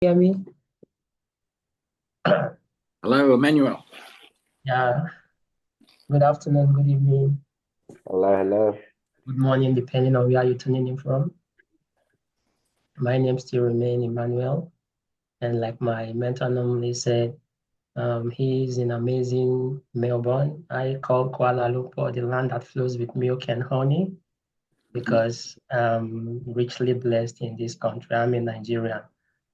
Hear me? Hello, Emmanuel. Yeah. Good afternoon, good evening, Hello, hello. good morning, depending on where you're tuning in from. My name still remain Emmanuel, and like my mentor normally said, he's in amazing Melbourne. I call Kuala Lumpur the land that flows with milk and honey because I'm richly blessed in this country. I'm in Nigeria.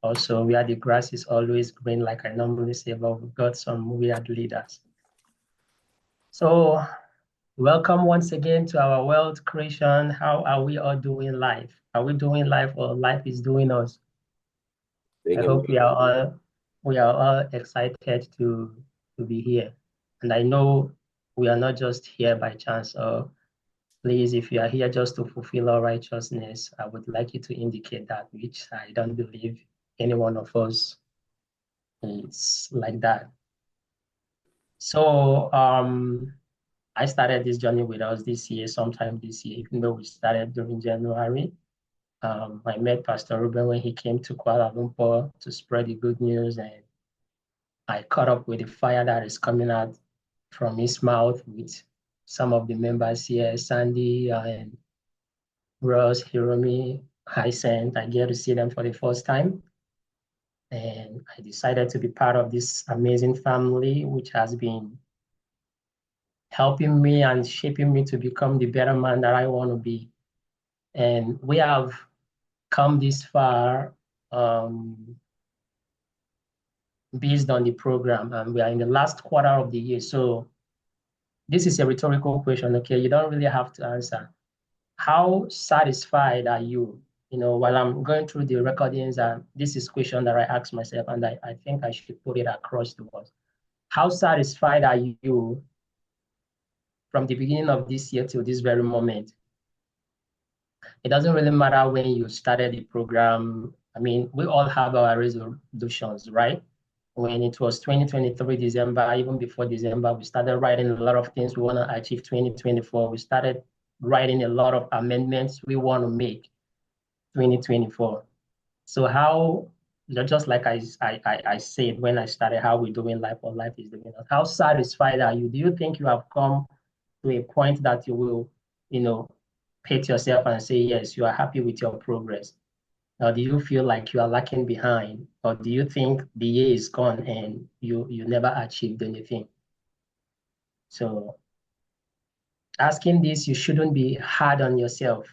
Also, where the grass is always green, like I normally say, but we've got some weird leaders. So welcome once again to our world creation. How are we all doing life? Are we doing life or life is doing us? I Big and hope we are all excited to be here. And I know we are not just here by chance. Or please, if you are here just to fulfill our righteousness, I would like you to indicate that, which I don't believe any one of us is like that. So I started this journey with us this year, sometime this year, even though we started during January. I met Pastor Ruben when he came to Kuala Lumpur to spread the good news, and I caught up with the fire that is coming out from his mouth with some of the members here, Sandy and Ross, Hiromi, Hyacinth. I get to see them for the first time, and I decided to be part of this amazing family, which has been helping me and shaping me to become the better man that I want to be. And we have come this far based on the program, and we are in the last quarter of the year. So this is a rhetorical question, okay? You don't really have to answer. How satisfied are you? You know, while I'm going through the recordings, this is a question that I ask myself, and I think I should put it across to us. How satisfied are you from the beginning of this year till this very moment? It doesn't really matter when you started the program. I mean, we all have our resolutions, right? When it was 2023 December, even before December, we started writing a lot of things we want to achieve 2024. We started writing a lot of amendments we want to make 2024. So how, just like I said when I started, how we're doing life or life is doing us, how satisfied are you? Do you think you have come to a point that you will, you know, pat yourself and say, yes, you are happy with your progress? Or do you feel like you are lacking behind? Or do you think the year is gone and you never achieved anything? So asking this, you shouldn't be hard on yourself.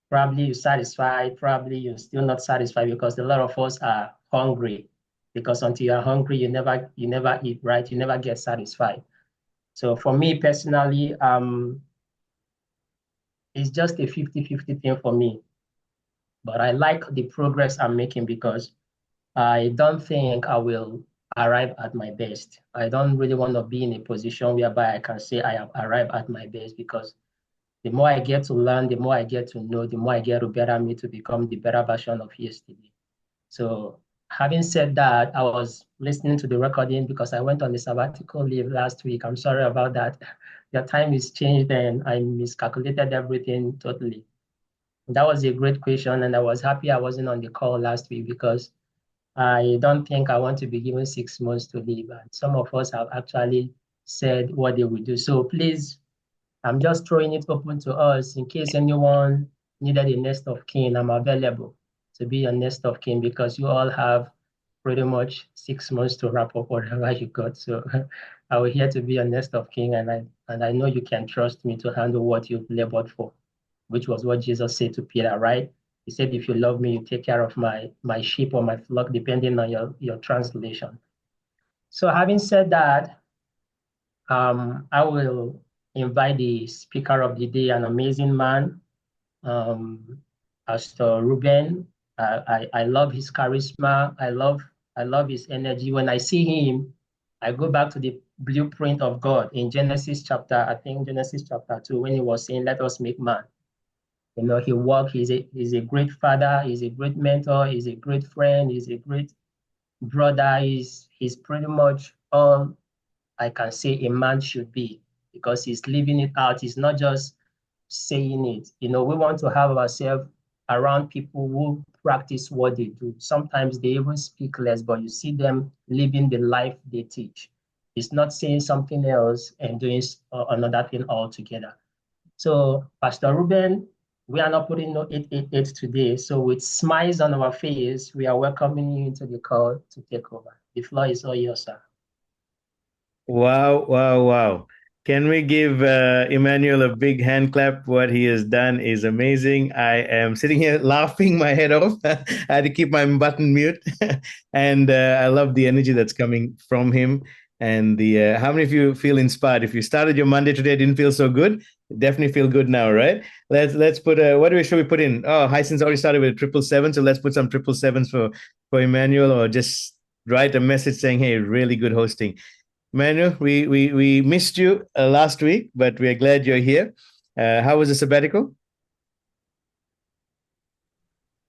Probably you're satisfied, probably you're still not satisfied because a lot of us are hungry. Because until you're hungry, you never eat, right? You never get satisfied. So for me personally, it's just a 50-50 thing for me. But I like the progress I'm making because I don't think I will arrive at my best. I don't really want to be in a position whereby I can say I have arrived at my best because the more I get to learn, the more I get to know, the more I get to better me to become the better version of yesterday. So having said that, I was listening to the recording because I went on the sabbatical leave last week. I'm sorry about that. The time is changed and I miscalculated everything totally. That was a great question, and I was happy I wasn't on the call last week because I don't think I want to be given 6 months to live. And some of us have actually said what they will do. So please, I'm just throwing it open to us in case anyone needed a nest of kin. I'm available to be a nest of kin because you all have pretty much 6 months to wrap up whatever you got. So I will here to be a nest of kin, and I know you can trust me to handle what you've labored for, which was what Jesus said to Peter, right? He said, if you love me, you take care of my sheep or my flock, depending on your translation. So having said that, I will invite the speaker of the day, an amazing man, um, Pastor Ruben. I love his charisma. I love his energy. When I see him, I go back to the blueprint of God in Genesis chapter, I think Genesis chapter 2, when he was saying, let us make man. You know, he's a great father, he's a great mentor, he's a great friend, he's a great brother, he's pretty much all I can say a man should be because he's living it out. He's not just saying it. You know, we want to have ourselves around people who practice what they do. Sometimes they even speak less, but you see them living the life they teach. It's not saying something else and doing another thing altogether. So, Pastor Ruben, we are not putting no 888 today. So, with smiles on our face, we are welcoming you into the call to take over. The floor is all yours, sir. Wow, wow, wow. Can we give Emmanuel a big hand clap? What he has done is amazing. I am sitting here laughing my head off. I had to keep my button mute. And I love the energy that's coming from him. And the how many of you feel inspired? If you started your Monday today, didn't feel so good, definitely feel good now, right? Let's put what do we should we put in? Oh, Hisen's already started with 777, so let's put some 777s for Emmanuel, or just write a message saying, "Hey, really good hosting." Manu, we missed you last week, but we're glad you're here. How was the sabbatical?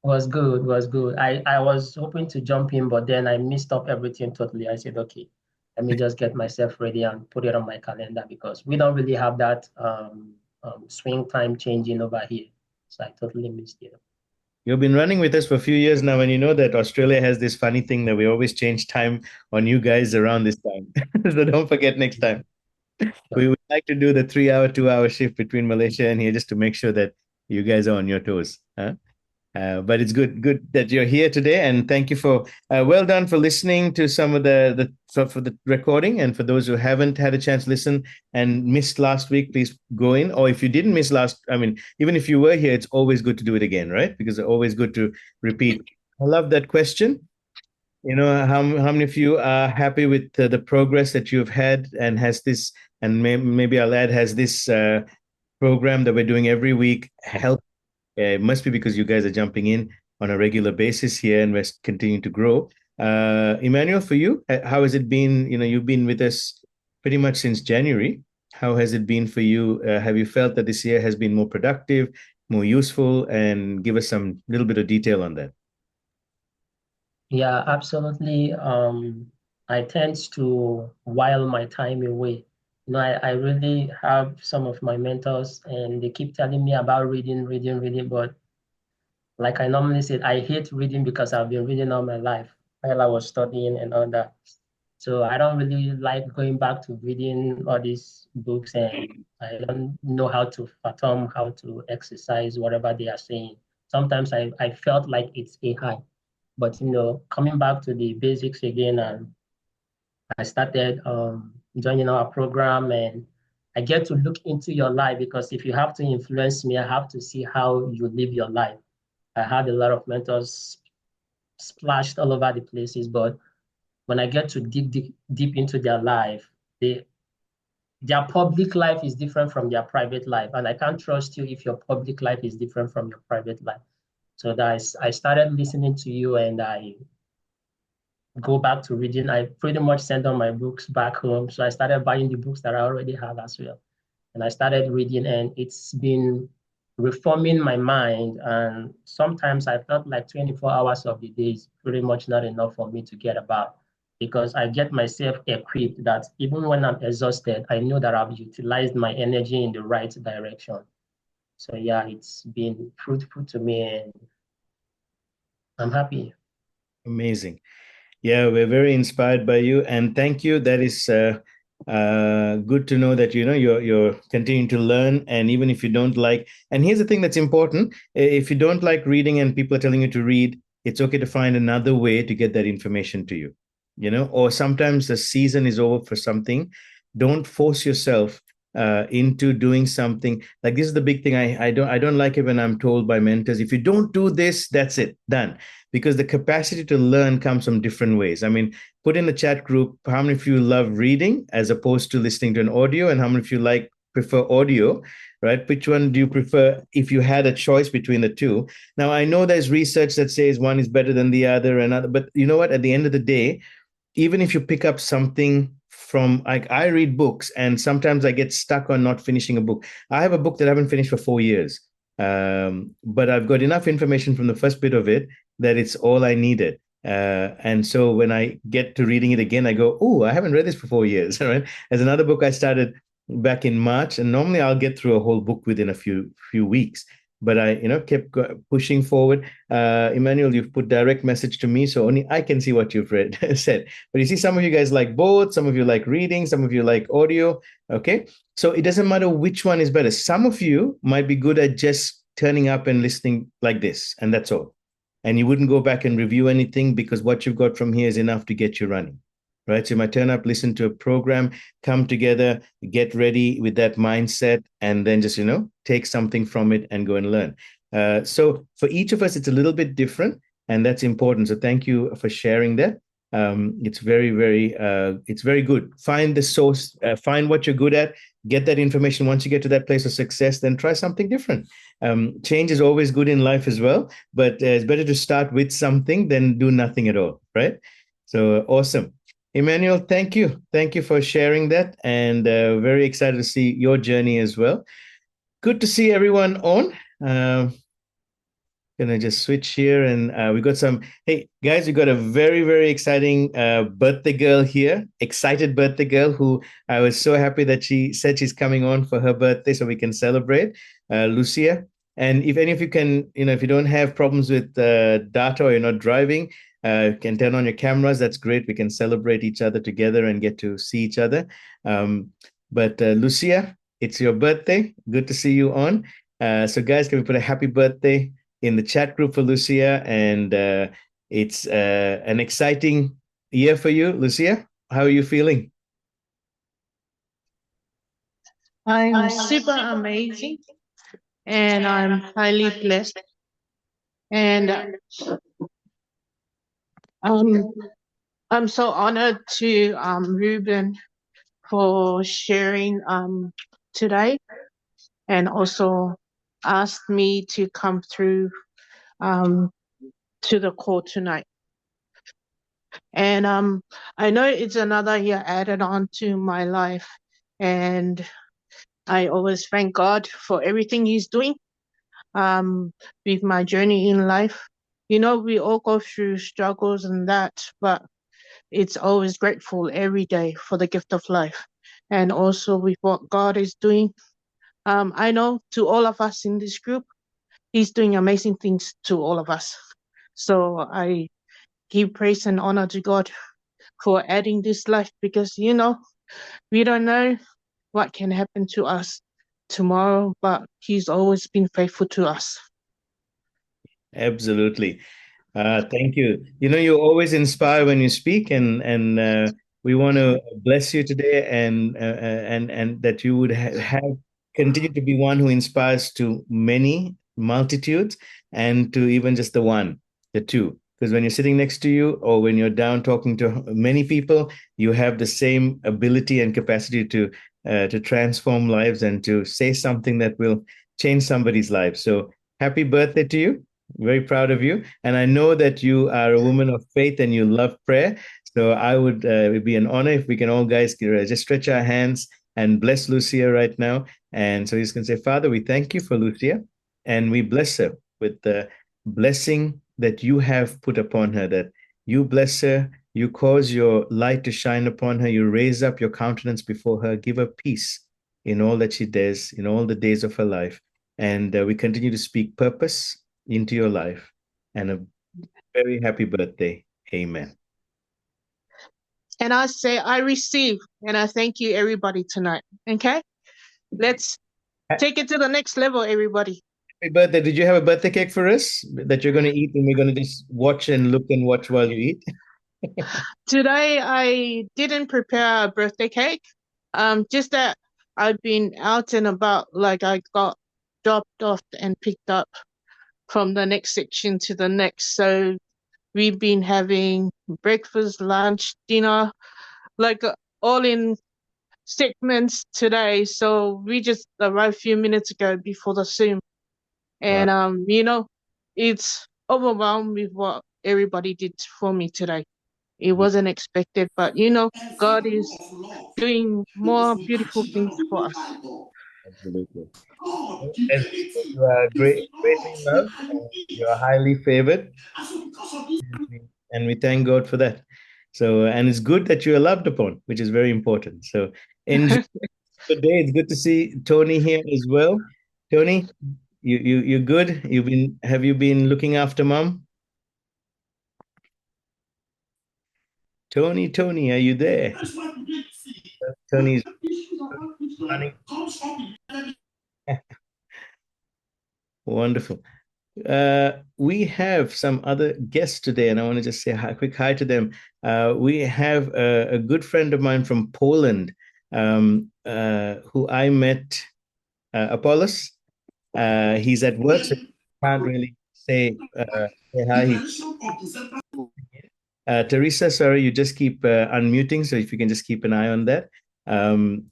Was good, was good. I was hoping to jump in, but then I missed up everything totally. I said, okay, let me just get myself ready and put it on my calendar because we don't really have that swing time changing over here. So I totally missed it. You've been running with us for a few years now, and you know that Australia has this funny thing that we always change time on you guys around this time. So don't forget next time. We So, would like to do the 3 hour, 2 hour shift between Malaysia and here just to make sure that you guys are on your toes. Huh? But it's good that you're here today, and thank you for well done for listening to some of for the recording. And for those who haven't had a chance to listen and missed last week, please go in. Or if you didn't miss I mean, even if you were here, it's always good to do it again, right? Because it's always good to repeat. I love that question. You know, how many of you are happy with the progress that you've had, and has this, and maybe I'll add, has this program that we're doing every week helped? It must be because you guys are jumping in on a regular basis here, and we're continuing to grow. Emmanuel, for you, how has it been? You know, you've been with us pretty much since January. How has it been for you? Have you felt that this year has been more productive, more useful? And give us some little bit of detail on that. yeah, absolutely. I tend to while my time away. I really have some of my mentors and they keep telling me about reading, reading, reading, but like I normally said, I hate reading because I've been reading all my life while I was studying and all that. So I don't really like going back to reading all these books and I don't know how to fathom, how to exercise whatever they are saying. Sometimes I felt like it's AI. But coming back to the basics again, and I started joining our program and I get to look into your life because if you have to influence me, I have to see how you live your life. I had a lot of mentors splashed all over the places, but when I get to dig deep into their life, they their public life is different from their private life, and I can't trust you if your public life is different from your private life. So that I started listening to you, and I go back to reading. I pretty much sent all my books back home, so I started buying the books that I already have as well, and I started reading, and it's been reforming my mind. And sometimes I felt like 24 hours of the day is pretty much not enough for me to get about because I get myself equipped that even when I'm exhausted, I know that I've utilized my energy in the right direction. So yeah, it's been fruitful to me and I'm happy. Amazing. Yeah, we're very inspired by you, and thank you. That is good to know that you're continuing to learn, and even if you don't like. And here's the thing that's important: if you don't like reading, and people are telling you to read, it's okay to find another way to get that information to you. You know, or sometimes the season is over for something. Don't force yourself into doing something. Like this is the big thing. I don't like it when I'm told by mentors, if you don't do this, that's it, done, because the capacity to learn comes from different ways. I mean, put in the chat group how many of you love reading as opposed to listening to an audio, and how many of you prefer audio, right? Which one do you prefer if you had a choice between the two? Now, I know there's research that says one is better than the other, but you know what? At the end of the day, even if you pick up something from, like, I read books and sometimes I get stuck on not finishing a book. I have a book that I haven't finished for 4 years, but I've got enough information from the first bit of it that it's all I needed. And so when I get to reading it again, I go, oh, I haven't read this for 4 years. Right? There's another book I started back in March, and normally I'll get through a whole book within a few weeks. but I, kept pushing forward. Emmanuel, you've put direct message to me, so only I can see what you've read said. But you see, some of you guys like both, some of you like reading, some of you like audio. Okay. So it doesn't matter which one is better. Some of you might be good at just turning up and listening like this, and that's all. And you wouldn't go back and review anything because what you've got from here is enough to get you running. Right. So you might turn up, listen to a program, come together, get ready with that mindset, and then just, take something from it and go and learn. So for each of us, it's a little bit different, and that's important. So thank you for sharing that. It's very, very, it's very good. Find the source, find what you're good at, get that information. Once you get to that place of success, then try something different. Change is always good in life as well, but it's better to start with something than do nothing at all, right? So awesome. Emmanuel, thank you. Thank you for sharing that, and very excited to see your journey as well. Good to see everyone on. Gonna just switch here, and we got some. Hey guys, we got a very, very exciting birthday girl here. Excited birthday girl who I was so happy that she said she's coming on for her birthday, so we can celebrate. Lucia, and if any of you can, if you don't have problems with data or you're not driving, can turn on your cameras. That's great. We can celebrate each other together and get to see each other. But Lucia, it's your birthday. Good to see you on. So guys, can we put a happy birthday in the chat group for Lucia? And it's an exciting year for you, Lucia. How are you feeling? I'm super amazing and I'm highly blessed. And I'm so honored to Ruben for sharing today, and also asked me to come through to the call tonight. And I know it's another year added on to my life, and I always thank God for everything He's doing with my journey in life. We all go through struggles and that, but it's always grateful every day for the gift of life, and also with what God is doing. I know to all of us in this group, He's doing amazing things to all of us. So I give praise and honor to God for adding this life, because, we don't know what can happen to us tomorrow, but He's always been faithful to us. Absolutely. Thank you. You always inspire when you speak, and we want to bless you today, and that you would have continue to be one who inspires to many multitudes, and to even just the one, the two. Because when you're sitting next to you, or when you're down talking to many people, you have the same ability and capacity to transform lives and to say something that will change somebody's life. So happy birthday to you. Very proud of you. And I know that you are a woman of faith and you love prayer. So it would be an honor if we can all guys just stretch our hands and bless Lucia right now. And so he's going to say, Father, we thank you for Lucia, and we bless her with the blessing that you have put upon her, that you bless her, you cause your light to shine upon her, you raise up your countenance before her, give her peace in all that she does, in all the days of her life. And we continue to speak purpose into your life, and a very happy birthday. Amen. And I say, I receive, and I thank you, everybody, tonight. Okay? Let's take it to the next level, everybody. Happy birthday. Did you have a birthday cake for us that you're going to eat, and we're going to just watch and look and watch while you eat? Today, I didn't prepare a birthday cake. Just that I've been out and about, like I got dropped off and picked up from the next section to the next. So we've been having breakfast, lunch, dinner, like all in segments today. So we just arrived a few minutes ago before the Zoom. And, it's overwhelmed with what everybody did for me today. It wasn't expected, but, God is doing more beautiful things for us. Absolutely. As you are greatly loved, and you are highly favored, and we thank God for that. So, and it's good that you are loved upon, which is very important. So, enjoy the day. It's good to see Tony here as well. Tony, you good? Have you been looking after mom? Tony, are you there? Tony's running. Wonderful. We have some other guests today, and I want to just say a quick hi to them. We have a good friend of mine from Poland, who I met, Apollos. He's at work, so he can't really say hi. Teresa, sorry, you just keep unmuting, so if you can just keep an eye on that. Um,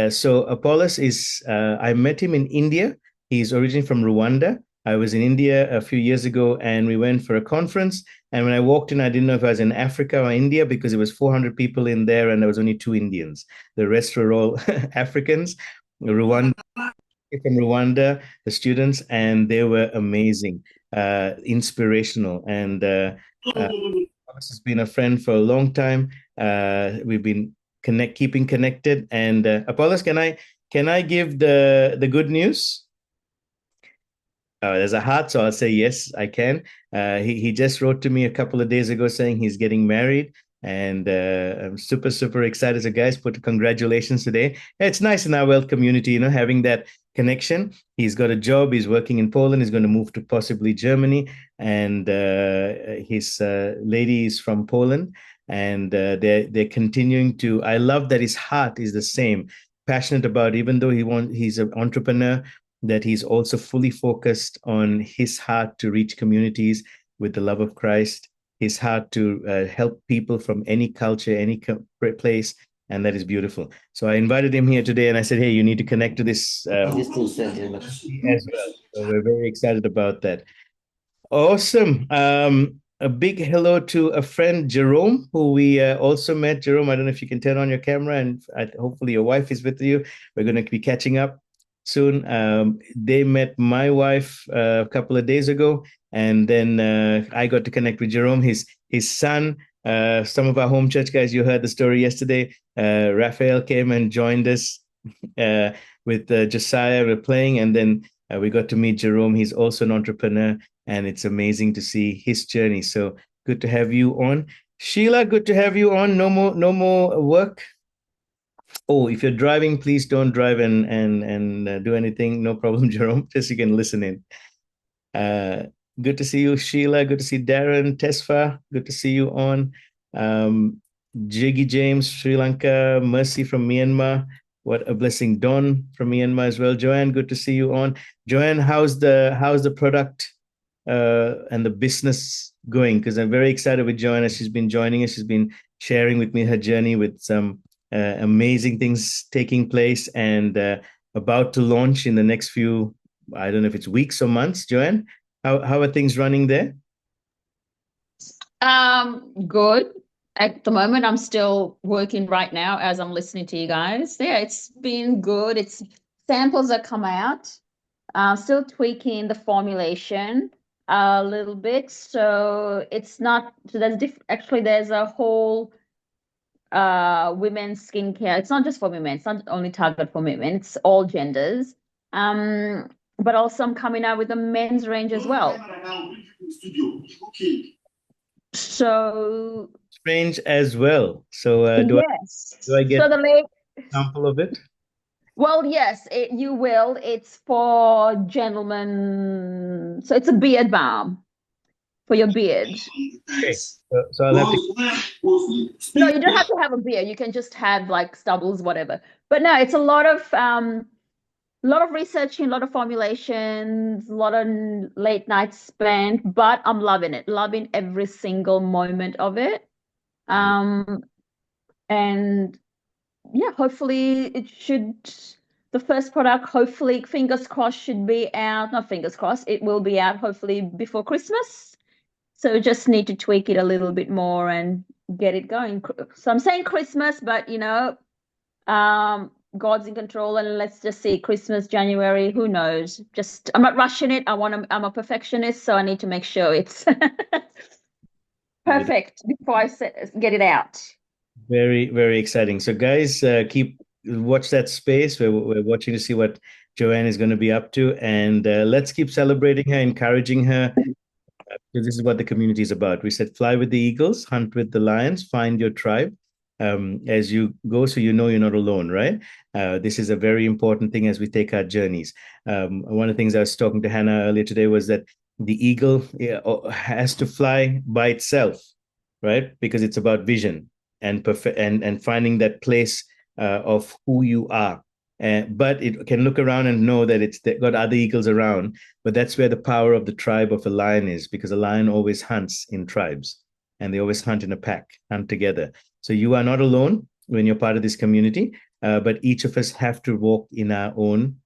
so Apollos I met him in India. He's originally from Rwanda. I was in India a few years ago and we went for a conference. And when I walked in, I didn't know if I was in Africa or India because it was 400 people in there and there was only 2 Indians. The rest were all Africans. Rwanda, from Rwanda, the students, and they were amazing, inspirational. And Thomas has been a friend for a long time. We've been keeping connected. And Apollos, can I give the good news? There's a heart, so I'll say yes, I can. He just wrote to me a couple of days ago saying he's getting married, and I'm super excited. So guys, put congratulations today. It's nice in our wealth community, having that connection. He's got a job. He's working in Poland. He's going to move to possibly Germany, and his lady is from Poland, and they're continuing to. I love that his heart is the same, passionate about. Even though he's an entrepreneur, that he's also fully focused on his heart to reach communities with the love of Christ, his heart to help people from any culture, any place, and that is beautiful. So I invited him here today, and I said, "Hey, you need to connect to this as well." So we're very excited about that. Awesome. A big hello to a friend, Jerome, who we also met. Jerome, I don't know if you can turn on your camera, and hopefully your wife is with you. We're going to be catching up soon. They met my wife a couple of days ago, and then I got to connect with Jerome, his son. Some of our home church guys, you heard the story yesterday. Raphael came and joined us with Josiah. We're playing, and then we got to meet Jerome. He's also an entrepreneur, and it's amazing to see his journey. So good to have you on. Sheila, good to have you on. No more work. Oh, if you're driving, please don't drive and do anything. No problem, Jerome. Just you can listen in. Good to see you, Sheila. Good to see Darren, Tesfa. Good to see you on. Jiggy James, Sri Lanka. Mercy from Myanmar. What a blessing. Don from Myanmar as well. Joanne, good to see you on. Joanne, how's the product and the business going? Because I'm very excited with Joanne. She's been joining us. She's been sharing with me her journey with some amazing things taking place and about to launch in the next few, I don't know if it's weeks or months. Joanne, how are things running there? Good. At the moment, I'm still working right now as I'm listening to you guys. Yeah, it's been good. Samples that come out. Still tweaking the formulation a little bit. So it's not, so actually there's a whole women's skincare. It's not just for women. It's not only targeted for women. It's all genders. But also I'm coming out with a men's range as well. So range as well. So do I get an example of it? Well, yes, you will. It's for gentlemen. So it's a beard balm for your beard. Okay. So I'll have to. No, you don't have to have a beard. You can just have like stubbles, whatever. But no, it's a lot of researching, a lot of formulations, a lot of late nights spent. But I'm loving it, loving every single moment of it. And yeah, hopefully the first product, hopefully, fingers crossed, should be out. Not fingers crossed, it will be out hopefully before Christmas. So just need to tweak it a little bit more and get it going. So I'm saying Christmas, but God's in control, and let's just see, Christmas, January, who knows? I'm not rushing it. I'm a perfectionist, so I need to make sure it's perfect before I get it out. Very, very exciting. So guys, watch that space. We're watching to see what Joanne is going to be up to. And let's keep celebrating her, encouraging her, because this is what the community is about. We said, fly with the eagles, hunt with the lions, find your tribe as you go, so you know you're not alone, right? This is a very important thing as we take our journeys. One of the things I was talking to Hannah earlier today was that the eagle has to fly by itself, right? Because it's about vision and and finding that place of who you are. But it can look around and know that it's got other eagles around. But that's where the power of the tribe of a lion is, because a lion always hunts in tribes, and they always hunt in a pack, hunt together. So you are not alone when you're part of this community, but each of us have to walk in our own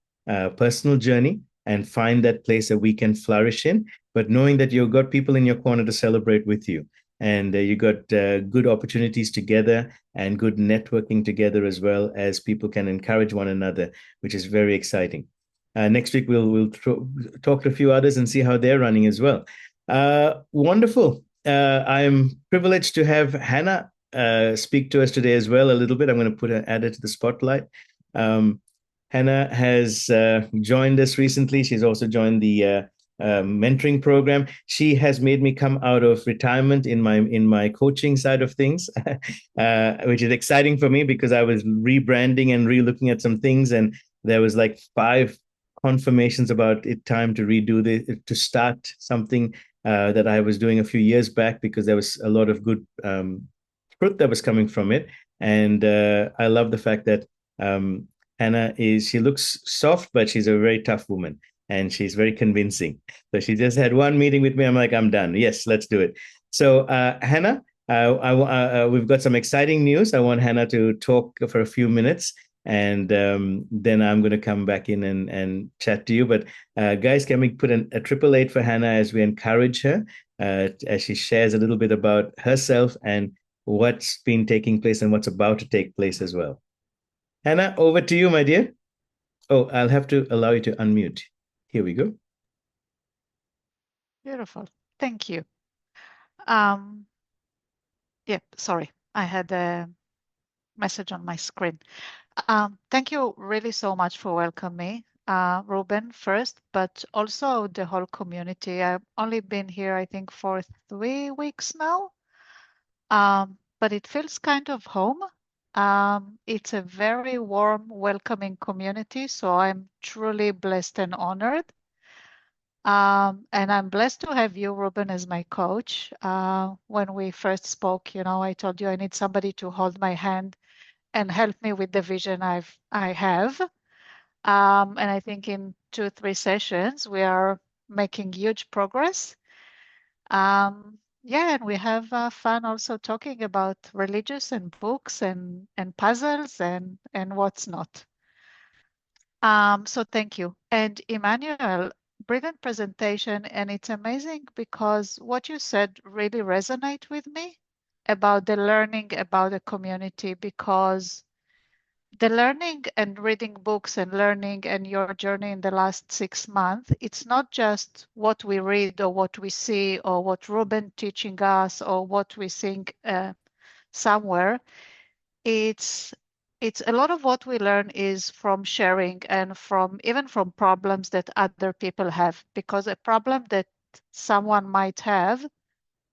personal journey and find that place that we can flourish in, but knowing that you've got people in your corner to celebrate with you. And you got good opportunities together and good networking together, as well as people can encourage one another, which is very exciting. Next week, we'll talk to a few others and see how they're running as well. Wonderful. I'm privileged to have Hannah speak to us today as well a little bit. I'm going to add her to the spotlight. Hannah has joined us recently. She's also joined the mentoring program. She has made me come out of retirement in my coaching side of things, which is exciting for me because I was rebranding and re-looking at some things, and there was like 5 confirmations about it time to to start something that I was doing a few years back, because there was a lot of good fruit that was coming from it. And I love the fact that Hannah she looks soft, but she's a very tough woman, and she's very convincing. So she just had one meeting with me. I'm like, I'm done. Yes, let's do it. So Hannah, we've got some exciting news. I want Hannah to talk for a few minutes, and then I'm going to come back in and chat to you. But guys, can we put a 888 for Hannah as we encourage her as she shares a little bit about herself and what's been taking place and what's about to take place as well. Hannah, over to you, my dear. Oh, I'll have to allow you to unmute. Here we go. Beautiful. Thank you. Yeah, sorry. I had a message on my screen. Thank you really so much for welcoming me, Ruben first, but also the whole community. I've only been here, I think, for 3 weeks now, but it feels kind of home. It's a very warm, welcoming community, so I'm truly blessed and honored. And I'm blessed to have you, Ruben, as my coach. When we first spoke, I told you I need somebody to hold my hand and help me with the vision I have. And I think in 2-3 sessions, we are making huge progress. Yeah, and we have fun also talking about religious and books and puzzles and what's not. So thank you. And Emmanuel, brilliant presentation. And it's amazing because what you said really resonate with me about the learning about the community, because the learning and reading books and learning and your journey in the last 6 months, it's not just what we read or what we see or what Ruben teaching us or what we think somewhere. It's a lot of what we learn is from sharing and even from problems that other people have, because a problem that someone might have,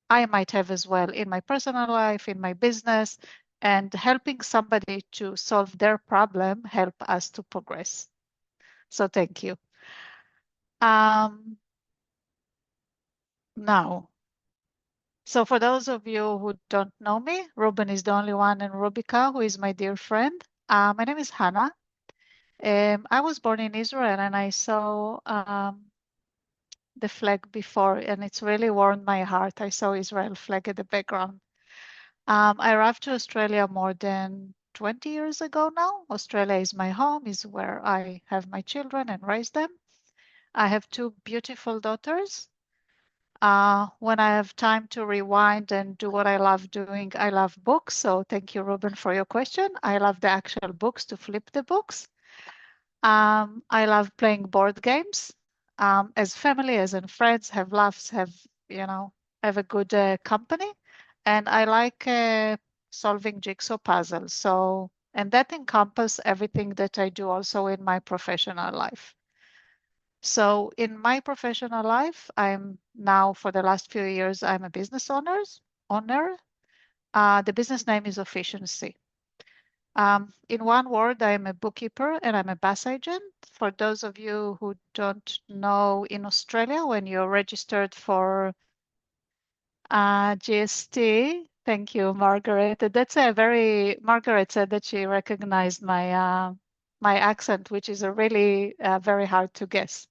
I might have as well in my personal life, in my business, and helping somebody to solve their problem help us to progress. So thank you. Now, so for those of you who don't know me, Ruben is the only one, and Rubika, who is my dear friend. My name is Hannah. I was born in Israel, and I saw the flag before, and it's really warmed my heart. I saw Israel flag at the background. I arrived to Australia more than 20 years ago now. Australia is my home, is where I have my children and raise them. I have 2 beautiful daughters. When I have time to rewind and do what I love doing, I love books. So thank you, Ruben, for your question. I love the actual books, to flip the books. I love playing board games. As family, as in friends, have laughs, have a good company. And I like solving jigsaw puzzles. So And that encompasses everything that I do also in my professional life. So in my professional life, I'm now for the last few years, I'm a business owner. The business name is Efficiency. In one word, I am a bookkeeper and I'm a bus agent. For those of you who don't know, in Australia, when you're registered for GST, thank you, Margaret. That's a very, Margaret said that she recognized my accent, which is a really very hard to guess.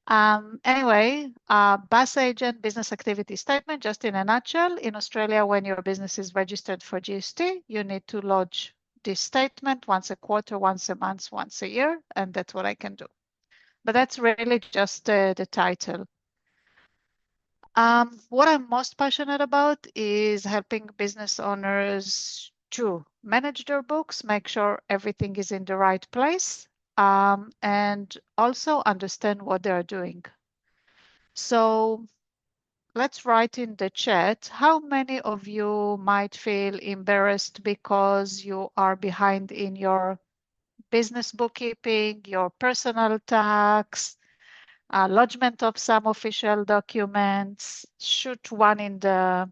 Anyway, bus agent business activity statement, just in a nutshell. In Australia, when your business is registered for GST, you need to lodge this statement once a quarter, once a month, once a year, and that's what I can do. But that's really just the title. What I'm most passionate about is helping business owners to manage their books, make sure everything is in the right place, and also understand what they are doing. So let's write in the chat, how many of you might feel embarrassed because you are behind in your business bookkeeping, your personal tax, lodgement of some official documents? Shoot one in the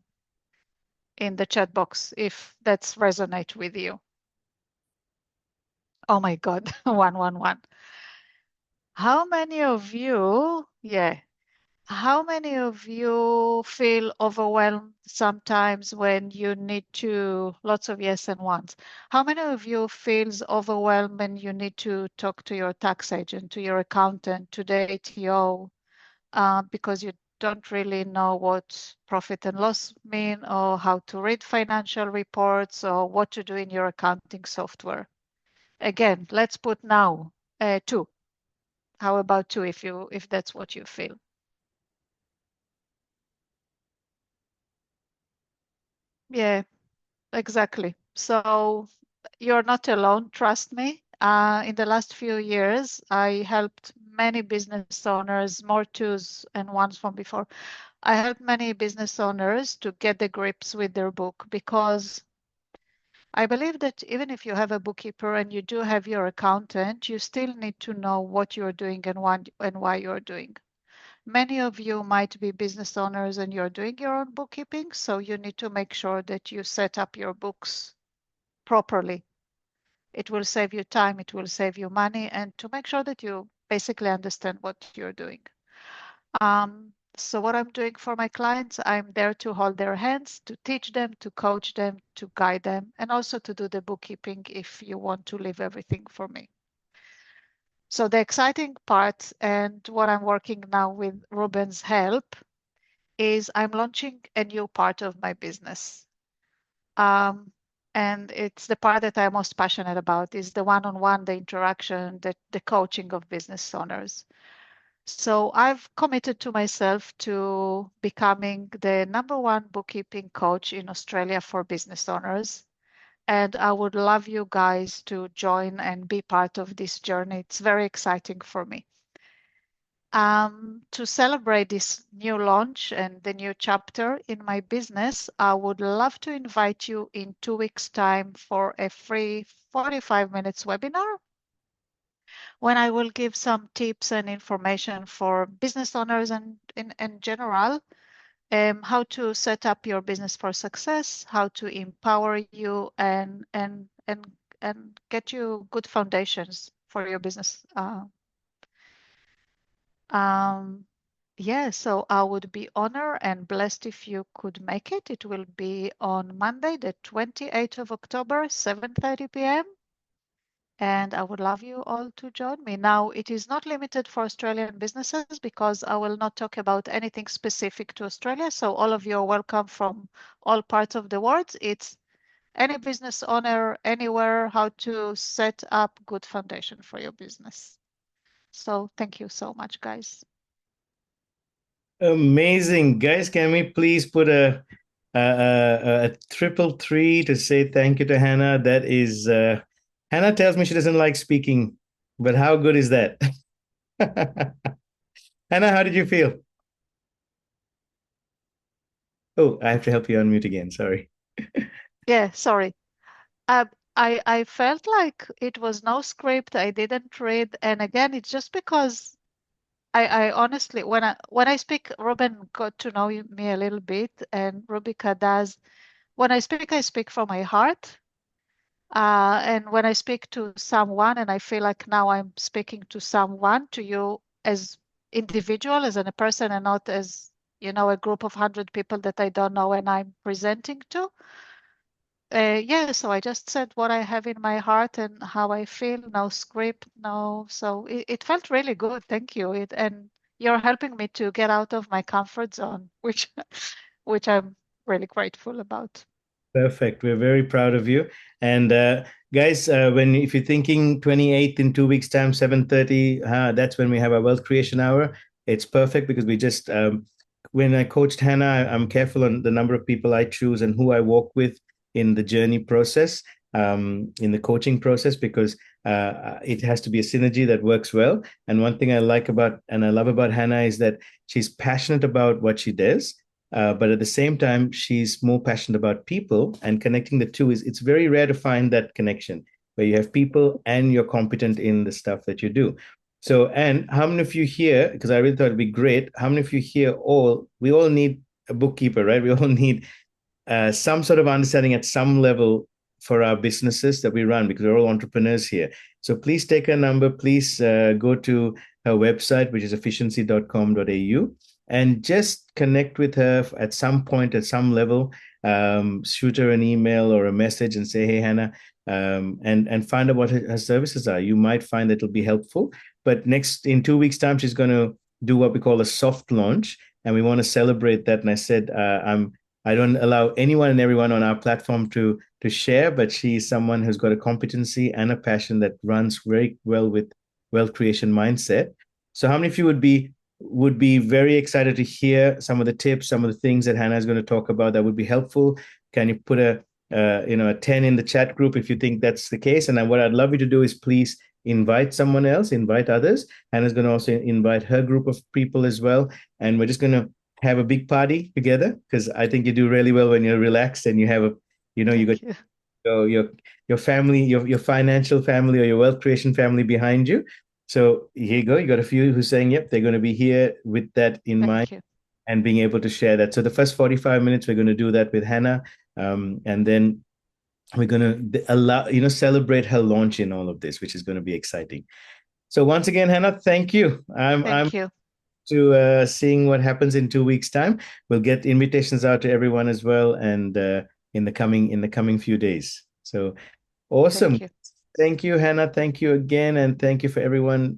chat box if that's resonate with you. Oh my God, 111. How many of you, how many of you feel overwhelmed sometimes when you need to, lots of yes and ones. How many of you feels overwhelmed when you need to talk to your tax agent, to your accountant, to the ATO, because you don't really know what profit and loss mean or how to read financial reports or what to do in your accounting software? Again, let's put now 2. How about 2 if that's what you feel? Yeah, exactly. So you're not alone, trust me. In the last few years, I helped many business owners, more 2s and 1s from before. I helped many business owners to get the grips with their book, because I believe that even if you have a bookkeeper and you do have your accountant, you still need to know what you're doing and why you're doing. Many of you might be business owners and you're doing your own bookkeeping, so you need to make sure that you set up your books properly. It will save you time, it will save you money, and to make sure that you basically understand what you're doing. So what I'm doing for my clients, I'm there to hold their hands, to teach them, to coach them, to guide them, and also to do the bookkeeping if you want to leave everything for me. So the exciting part, and what I'm working now with Ruben's help, is I'm launching a new part of my business. And it's the part that I'm most passionate about, is the one-on-one, the interaction, the coaching of business owners. So I've committed to myself to becoming the #1 bookkeeping coach in Australia for business owners. And I would love you guys to join and be part of this journey. It's very exciting for me. To celebrate this new launch and the new chapter in my business, I would love to invite you in 2 weeks' time for a free 45 minutes webinar, when I will give some tips and information for business owners and in general, how to set up your business for success, how to empower you and get you good foundations for your business. Yeah, so I would be honored and blessed if you could make it. It will be on Monday, the 28th of October, 7:30 p.m. And I would love you all to join me. Now, it is not limited for Australian businesses, because I will not talk about anything specific to Australia. So all of you are welcome from all parts of the world. It's any business owner anywhere, how to set up good foundation for your business. So thank you so much, guys. Amazing, guys! Can we please put a 333 to say thank you to Hannah? That is, Hannah tells me she doesn't like speaking, but how good is that? Hannah, how did you feel? Oh, I have to help you unmute again. Sorry. Yeah, sorry. I felt like it was no script. I didn't read, and again, it's just because I honestly, when I speak, Ruben got to know me a little bit, and Rubika does. When I speak from my heart. And when I speak to someone, and I feel like now I'm speaking to someone, to you as individual, as a person, and not as, a group of 100 people that I don't know and I'm presenting to. Yeah, so I just said what I have in my heart and how I feel, no script, no. So it felt really good. Thank you. And you're helping me to get out of my comfort zone, which I'm really grateful about. Perfect. We're very proud of you. And guys, when if you're thinking 28th in 2 weeks' time, 7:30, that's when we have our wealth creation hour. It's perfect because we just when I coached Hannah, I'm careful on the number of people I choose and who I walk with in the journey process, in the coaching process, because it has to be a synergy that works well. And one thing I like about and I love about Hannah is that she's passionate about what she does, but at the same time, she's more passionate about people, and connecting the two it's very rare to find that connection where you have people and you're competent in the stuff that you do. So, and how many of you here, because I really thought it'd be great, how many of you here we all need a bookkeeper, right? We all need some sort of understanding at some level for our businesses that we run, because we're all entrepreneurs here. So please take her number. Please go to her website, which is efficiency.com.au, and just connect with her at some point, at some level. Shoot her an email or a message and say, hey, Hannah, and find out what her services are. You might find that it'll be helpful. But in 2 weeks' time, she's going to do what we call a soft launch, and we want to celebrate that. And I said, I don't allow anyone and everyone on our platform to share, but she's someone who's got a competency and a passion that runs very well with wealth creation mindset. So how many of you would be very excited to hear some of the tips, some of the things that Hannah is going to talk about that would be helpful? Can you put a 10 in the chat group if you think that's the case? And what I'd love you to do is please invite someone else, invite others. Hannah's going to also invite her group of people as well. And we're just going to have a big party together, because I think you do really well when you're relaxed and you have you got your family, your financial family or your wealth creation family behind you. So here you go. You got a few who's saying, yep, they're going to be here with that in mind and being able to share that. So the first 45 minutes, we're going to do that with Hannah. And then we're going to celebrate her launch in all of this, which is going to be exciting. So once again, Hannah, thank you. Thank you. To seeing what happens in 2 weeks' time. We'll get invitations out to everyone as well, and in the coming few days. So awesome. Thank you, Hannah. Thank you again, and thank you for everyone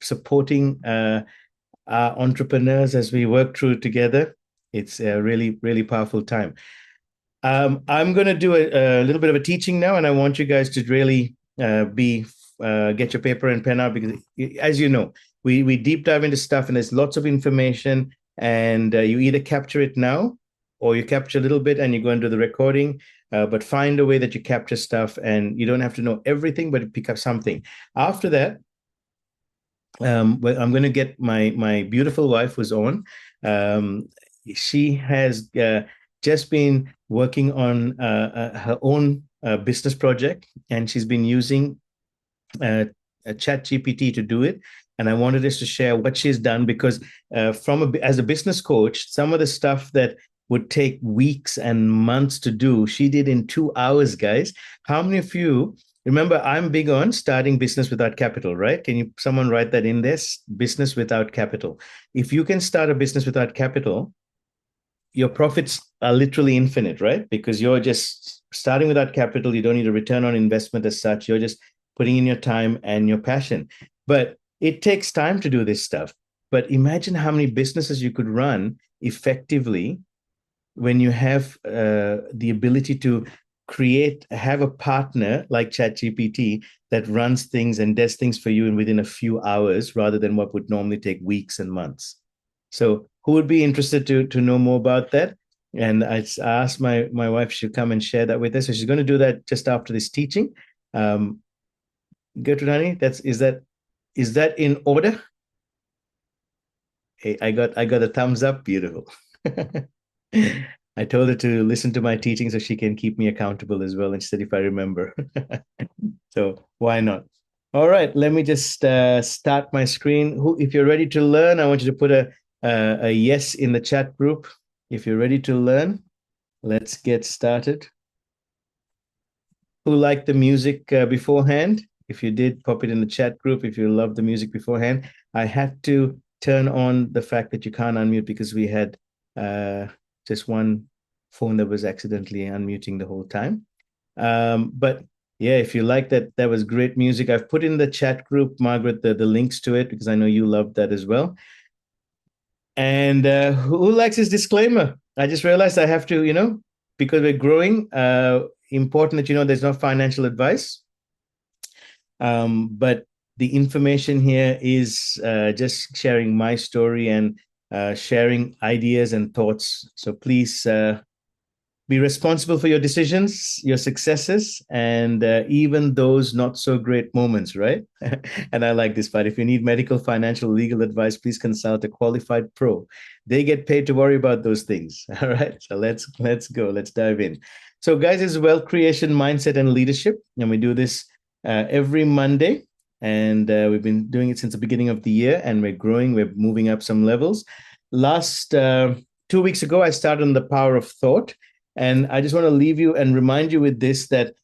supporting our entrepreneurs as we work through together. It's a really, really powerful time. I'm going to do a little bit of a teaching now, and I want you guys to really get your paper and pen out, because as you know, we deep dive into stuff and there's lots of information, and you either capture it now or you capture a little bit and you go into the recording, but find a way that you capture stuff, and you don't have to know everything, but pick up something. After that, I'm going to get my beautiful wife who's on. She has just been working on her own business project, and she's been using a ChatGPT to do it. And I wanted us to share what she's done, because as a business coach, some of the stuff that would take weeks and months to do, she did in 2 hours, guys. How many of you remember? I'm big on starting business without capital, right? Can someone write that in this? Business without capital. If you can start a business without capital, your profits are literally infinite, right? Because you're just starting without capital. You don't need a return on investment as such. You're just putting in your time and your passion. But it takes time to do this stuff. But imagine how many businesses you could run effectively when you have the ability to have a partner like ChatGPT that runs things and does things for you within a few hours, rather than what would normally take weeks and months. So who would be interested to know more about that? And I asked my wife if she'd come and share that with us. So she's going to do that just after this teaching. Gertrude, honey, is that in order? Hey, I got a thumbs up. Beautiful. I told her to listen to my teaching so she can keep me accountable as well, instead if I remember. So why not? All right, let me just start my screen. If you're ready to learn, I want you to put a yes in the chat group. If you're ready to learn, let's get started. Who liked the music beforehand? If you did, pop it in the chat group. If you loved the music beforehand, I had to turn on the fact that you can't unmute because we had just one phone that was accidentally unmuting the whole time. But yeah, if you like that, that was great music. I've put in the chat group, Margaret, the links to it because I know you loved that as well. And who likes this disclaimer? I just realized I have to, because we're growing, important that you know there's no financial advice. But the information here is just sharing my story and sharing ideas and thoughts. So please be responsible for your decisions, your successes, and even those not so great moments, right? And I like this part. If you need medical, financial, legal advice, please consult a qualified pro. They get paid to worry about those things. All right. So let's go. Let's dive in. So, guys, it's wealth creation, mindset, and leadership. And we do this every Monday. And we've been doing it since the beginning of the year, and we're growing. We're moving up some levels. Last 2 weeks ago, I started on the power of thought. And I just want to leave you and remind you with this that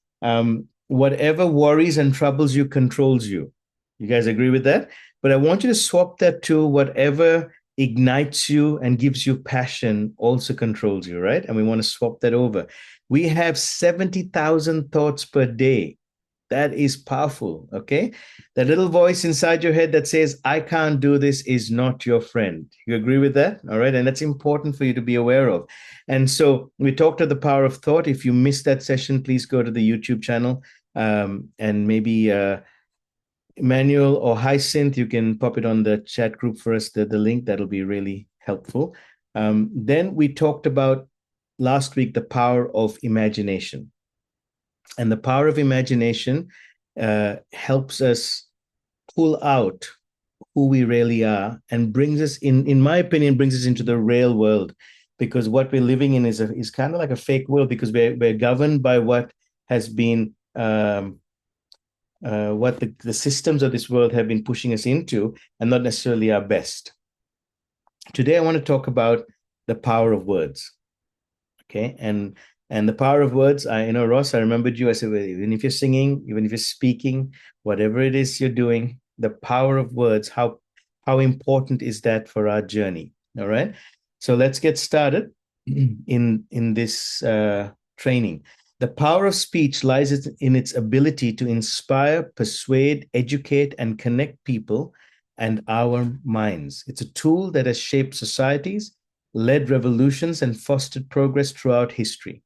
whatever worries and troubles you controls you. You guys agree with that? But I want you to swap that to whatever ignites you and gives you passion also controls you, right? And we want to swap that over. We have 70,000 thoughts per day. That is powerful, okay? That little voice inside your head that says, I can't do this is not your friend. You agree with that? All right. And that's important for you to be aware of. And so we talked about the power of thought. If you missed that session, please go to the YouTube channel and maybe Emmanuel or Hyacinth, you can pop it on the chat group for us, the link. That'll be really helpful. Then we talked about last week the power of imagination. And the power of imagination helps us pull out who we really are and brings us in my opinion, brings us into the real world, because what we're living in is kind of like a fake world, because we're governed by what has been what the systems of this world have been pushing us into, and not necessarily our best. Today, I want to talk about the power of words. Okay, and the power of words, Ross, I remembered you. I said, well, even if you're singing, even if you're speaking, whatever it is you're doing, the power of words, how important is that for our journey? All right. So let's get started in this training. The power of speech lies in its ability to inspire, persuade, educate, and connect people and our minds. It's a tool that has shaped societies, led revolutions, and fostered progress throughout history.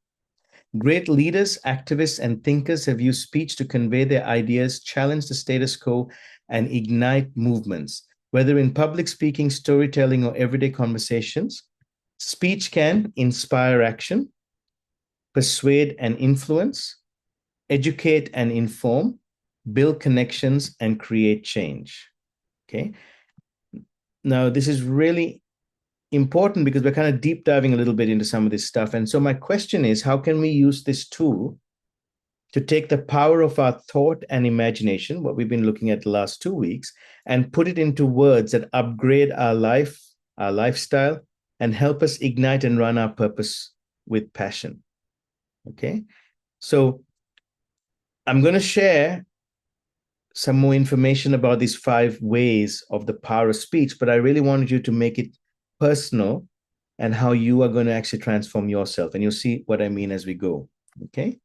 Great leaders, activists, and thinkers have used speech to convey their ideas, challenge the status quo, and ignite movements. Whether in public speaking, storytelling, or everyday conversations, speech can inspire action, persuade and influence, educate and inform, build connections, and create change. Okay. Now, this is really important because we're kind of deep diving a little bit into some of this stuff. And so my question is, how can we use this tool to take the power of our thought and imagination, what we've been looking at the last 2 weeks, and put it into words that upgrade our life, our lifestyle, and help us ignite and run our purpose with passion? Okay. So I'm going to share some more information about these 5 ways of the power of speech, but I really wanted you to make it personal and how you are going to actually transform yourself. And you'll see what I mean as we go. Okay.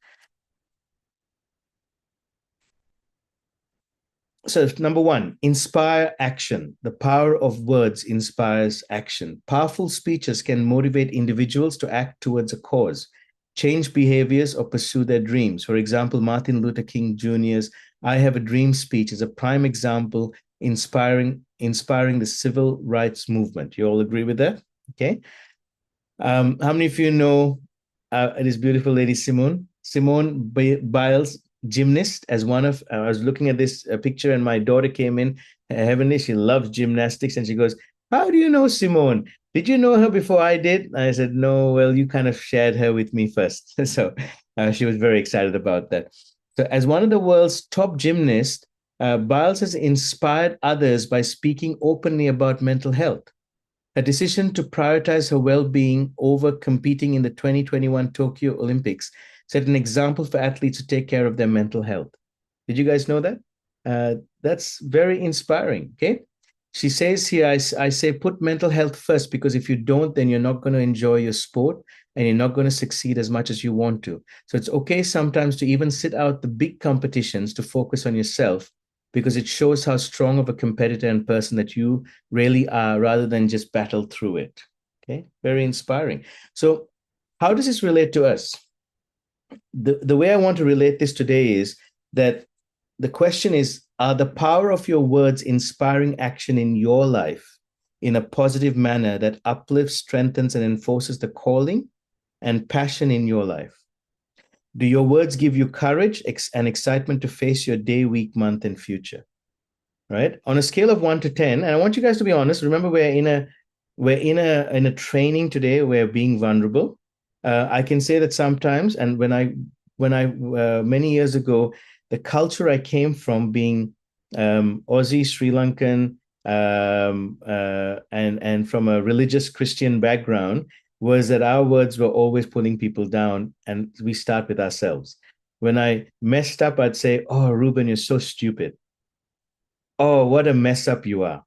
So number 1, inspire action. The power of words inspires action. Powerful speeches can motivate individuals to act towards a cause, change behaviors, or pursue their dreams. For example, Martin Luther King Jr.'s I Have a Dream speech is a prime example inspiring the civil rights movement. You all agree with that? Okay. How many of you know this beautiful lady, Simone Biles, gymnast? As one of, I was looking at this picture and my daughter came in, heavenly, she loves gymnastics. And she goes, How do you know Simone? Did you know her before I did? I said, no, well, you kind of shared her with me first. So she was very excited about that. So, as one of the world's top gymnasts, Biles has inspired others by speaking openly about mental health. A decision to prioritize her well being over competing in the 2021 Tokyo Olympics set an example for athletes to take care of their mental health. Did you guys know that? That's very inspiring. Okay. She says here, I say, put mental health first, because if you don't, then you're not going to enjoy your sport and you're not going to succeed as much as you want to. So it's okay sometimes to even sit out the big competitions to focus on yourself, because it shows how strong of a competitor and person that you really are, rather than just battle through it. Okay, very inspiring. So, how does this relate to us? The way I want to relate this today is that the question is, are the power of your words inspiring action in your life in a positive manner that uplifts, strengthens, and enforces the calling and passion in your life? Do your words give you courage and excitement to face your day, week, month, and future? Right? On a scale of 1 to 10, and I want you guys to be honest. Remember, we're in a training today. We're being vulnerable. I can say that sometimes, and when I many years ago, the culture I came from, being Aussie, Sri Lankan, and from a religious Christian background, was that our words were always pulling people down, and we start with ourselves. When I messed up, I'd say, "Oh, Ruben, you're so stupid. Oh, what a mess up you are."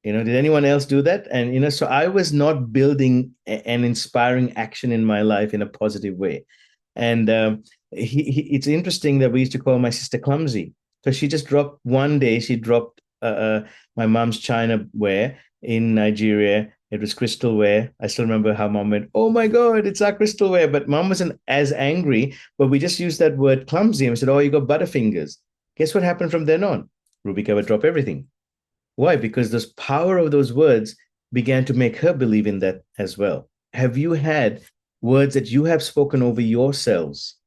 Did anyone else do that? And so I was not building an inspiring action in my life in a positive way. And it's interesting that we used to call my sister clumsy. So she just dropped one day. She dropped my mom's china ware in Nigeria. It was crystalware. I still remember how mom went, "Oh my God, it's our crystalware." But mom wasn't as angry, but we just used that word clumsy, and we said, "Oh, you got butterfingers." Guess what happened from then on? Rubika would drop everything. Why? Because the power of those words began to make her believe in that as well. Have you had words that you have spoken over yourselves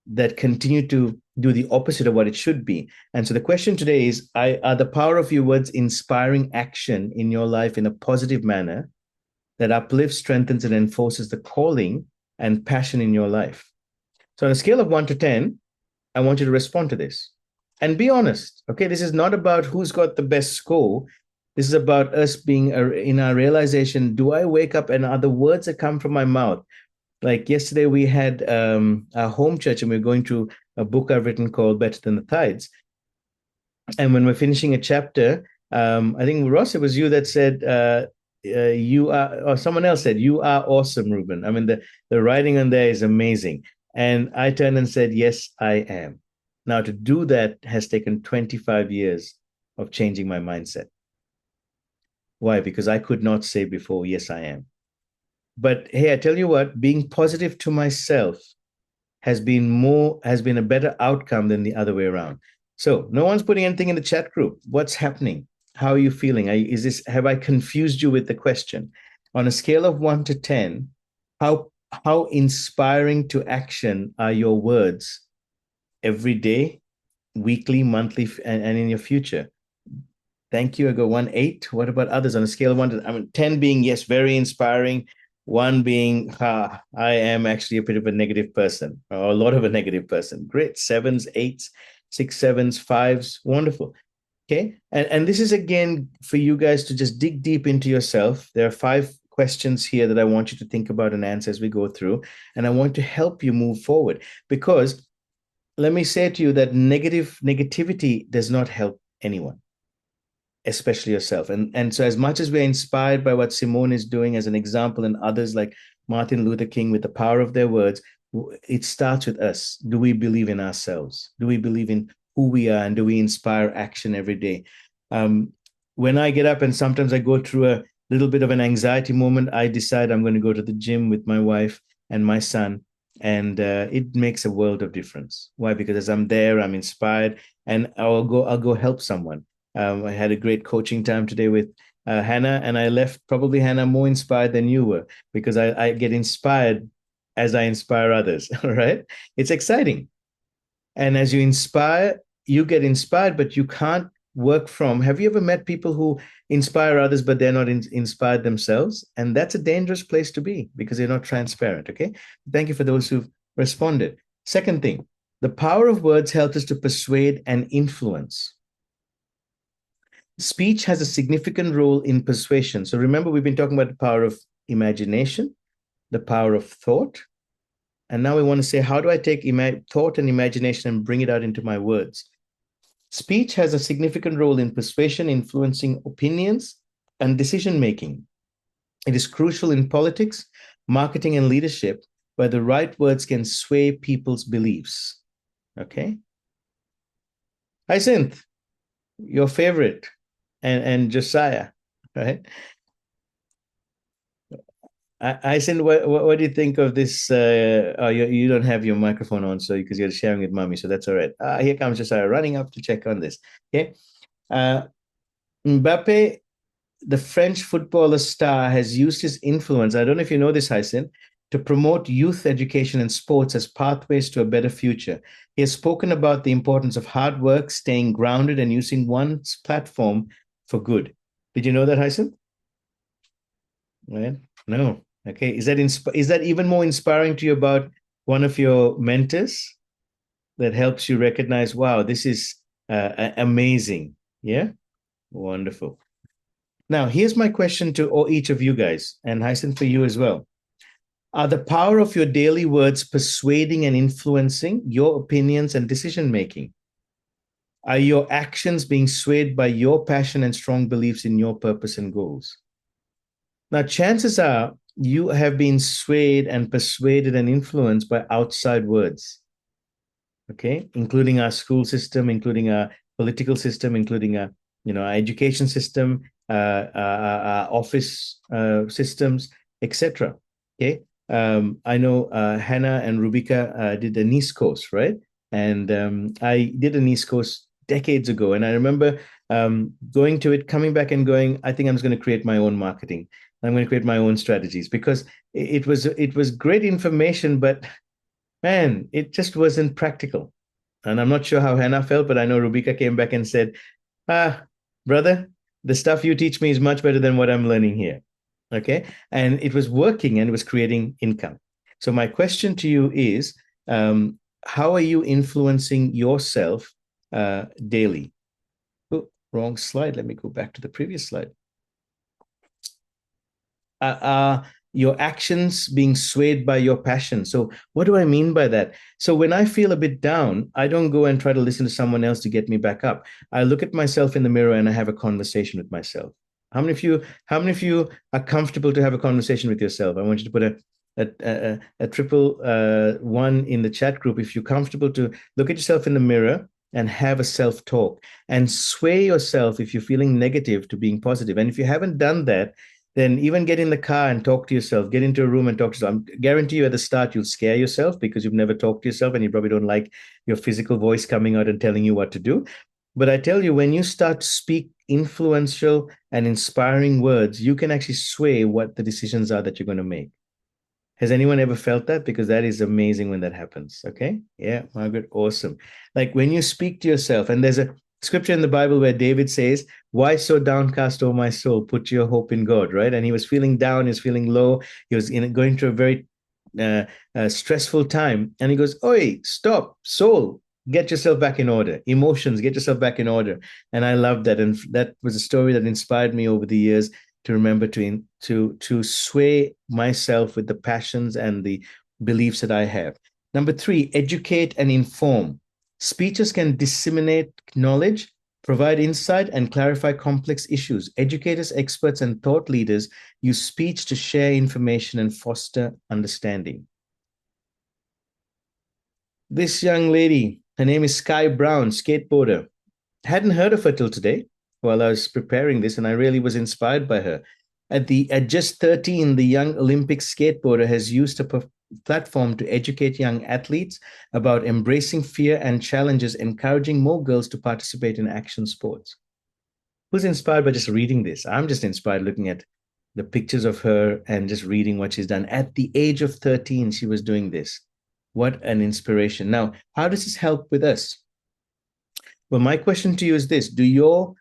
that continue to do the opposite of what it should be? And so the question today is, are the power of your words inspiring action in your life in a positive manner that uplifts, strengthens, and enforces the calling and passion in your life? So on a scale of 1 to 10, I want you to respond to this and be honest. Okay, this is not about who's got the best score. This is about us being in our realization. Do I wake up and are the words that come from my mouth? Like yesterday, we had our home church, and we're going through a book I've written called Better Than the Tides. And when we're finishing a chapter, I think, Ross, it was you that said, you are, or someone else said, "You are awesome, Ruben." I mean, the writing on there is amazing. And I turned and said, "Yes, I am." Now, to do that has taken 25 years of changing my mindset. Why? Because I could not say before, "Yes, I am." But hey, I tell you what, being positive to myself has been a better outcome than the other way around. So no one's putting anything in the chat group. What's happening? How are you feeling? Have I confused you with the question? On a scale of 1 to 10, how inspiring to action are your words every day, weekly, monthly, and in your future? Thank you. I go 1, 8. What about others on a scale of 10 being, yes, very inspiring. 1 being, I am actually a bit of a negative person, or a lot of a negative person. Great. 7s, 8s, 6, 7s, 5s. Wonderful. Okay. And this is again for you guys to just dig deep into yourself. There are 5 questions here that I want you to think about and answer as we go through. And I want to help you move forward, because let me say to you that negativity does not help anyone, especially yourself. And so as much as we're inspired by what Simone is doing as an example, and others like Martin Luther King with the power of their words, it starts with us. Do we believe in ourselves? Do we believe in who we are? And do we inspire action every day? When I get up, and sometimes I go through a little bit of an anxiety moment, I decide I'm going to go to the gym with my wife and my son. And it makes a world of difference. Why? Because as I'm there, I'm inspired, and I'll go help someone. I had a great coaching time today with Hannah, and I left probably, Hannah, more inspired than you were, because I get inspired as I inspire others. All right. It's exciting. And as you inspire, you get inspired, but you can't work from, have you ever met people who inspire others, but they're not inspired themselves? And that's a dangerous place to be because they're not transparent. Okay. Thank you for those who've responded. Second thing, the power of words helps us to persuade and influence. Speech has a significant role in persuasion. So remember, we've been talking about the power of imagination, the power of thought. And now we want to say, how do I take thought and imagination and bring it out into my words? Speech has a significant role in persuasion, influencing opinions, and decision making. It is crucial in politics, marketing, and leadership, where the right words can sway people's beliefs. Okay. Hyacinth, your favorite, and Josiah, right? Hyacinth, what do you think of this? Oh, you don't have your microphone on, so because you're sharing with mommy, so that's all right. Here comes Josiah running up to check on this. Okay. Mbappe, the French footballer star, has used his influence, I don't know if you know this, Hyacinth, to promote youth education and sports as pathways to a better future. He has spoken about the importance of hard work, staying grounded, and using one's platform for good. Did you know that, Hyacinth? Right? No. Okay. Is that even more inspiring to you about one of your mentors that helps you recognize, wow, this is amazing? Yeah. Wonderful. Now, here's my question to each of you guys, and Hyacinth, for you as well. Are the power of your daily words persuading and influencing your opinions and decision making? Are your actions being swayed by your passion and strong beliefs in your purpose and goals? Now, chances are you have been swayed and persuaded and influenced by outside words, okay, including our school system, including our political system, including our education system, our office systems, etc. Okay. I know Hannah and Rubika did a niece course, right? And I did a niece course decades ago, and I remember going to it, coming back and going, I think I'm just going to create my own marketing. I'm going to create my own strategies, because it was great information, but man, it just wasn't practical. And I'm not sure how Hannah felt, but I know Rubika came back and said, brother, the stuff you teach me is much better than what I'm learning here. Okay. And it was working and it was creating income. So my question to you is, how are you influencing yourself daily? Oh, wrong slide. Let me go back to the previous slide. Your actions being swayed by your passion. So what do I mean by that? So when I feel a bit down, I don't go and try to listen to someone else to get me back up. I look at myself in the mirror and I have a conversation with myself. How many of you are comfortable to have a conversation with yourself? I want you to put a triple one in the chat group if you're comfortable to look at yourself in the mirror and have a self-talk and sway yourself if you're feeling negative to being positive. And if you haven't done that, then even get in the car and talk to yourself, get into a room and talk to yourself. I guarantee you at the start, you'll scare yourself because you've never talked to yourself and you probably don't like your physical voice coming out and telling you what to do. But I tell you, when you start to speak influential and inspiring words, you can actually sway what the decisions are that you're going to make. Has anyone ever felt that? Because that is amazing when that happens. Okay. Yeah, Margaret, awesome. Like when you speak to yourself, and there's a scripture in the Bible where David says, why so downcast, O my soul? Put your hope in God, right? And he was feeling down, he was feeling low, he was going through a very stressful time. And he goes, oi, stop, soul, get yourself back in order. Emotions, get yourself back in order. And I love that. And that was a story that inspired me over the years to remember to sway myself with the passions and the beliefs that I have. Number 3, educate and inform. Speeches can disseminate knowledge, provide insight, and clarify complex issues. Educators, experts, and thought leaders use speech to share information and foster understanding. This young lady, her name is Sky Brown, skateboarder. Hadn't heard of her till today while I was preparing this, and I really was inspired by her. At just 13, the young Olympic skateboarder has used a platform to educate young athletes about embracing fear and challenges, encouraging more girls to participate in action sports. Who's inspired by just reading this? I'm just inspired looking at the pictures of her and just reading what she's done. At the age of 13, she was doing this. What an inspiration. Now, how does this help with us? Well, my question to you is this: do you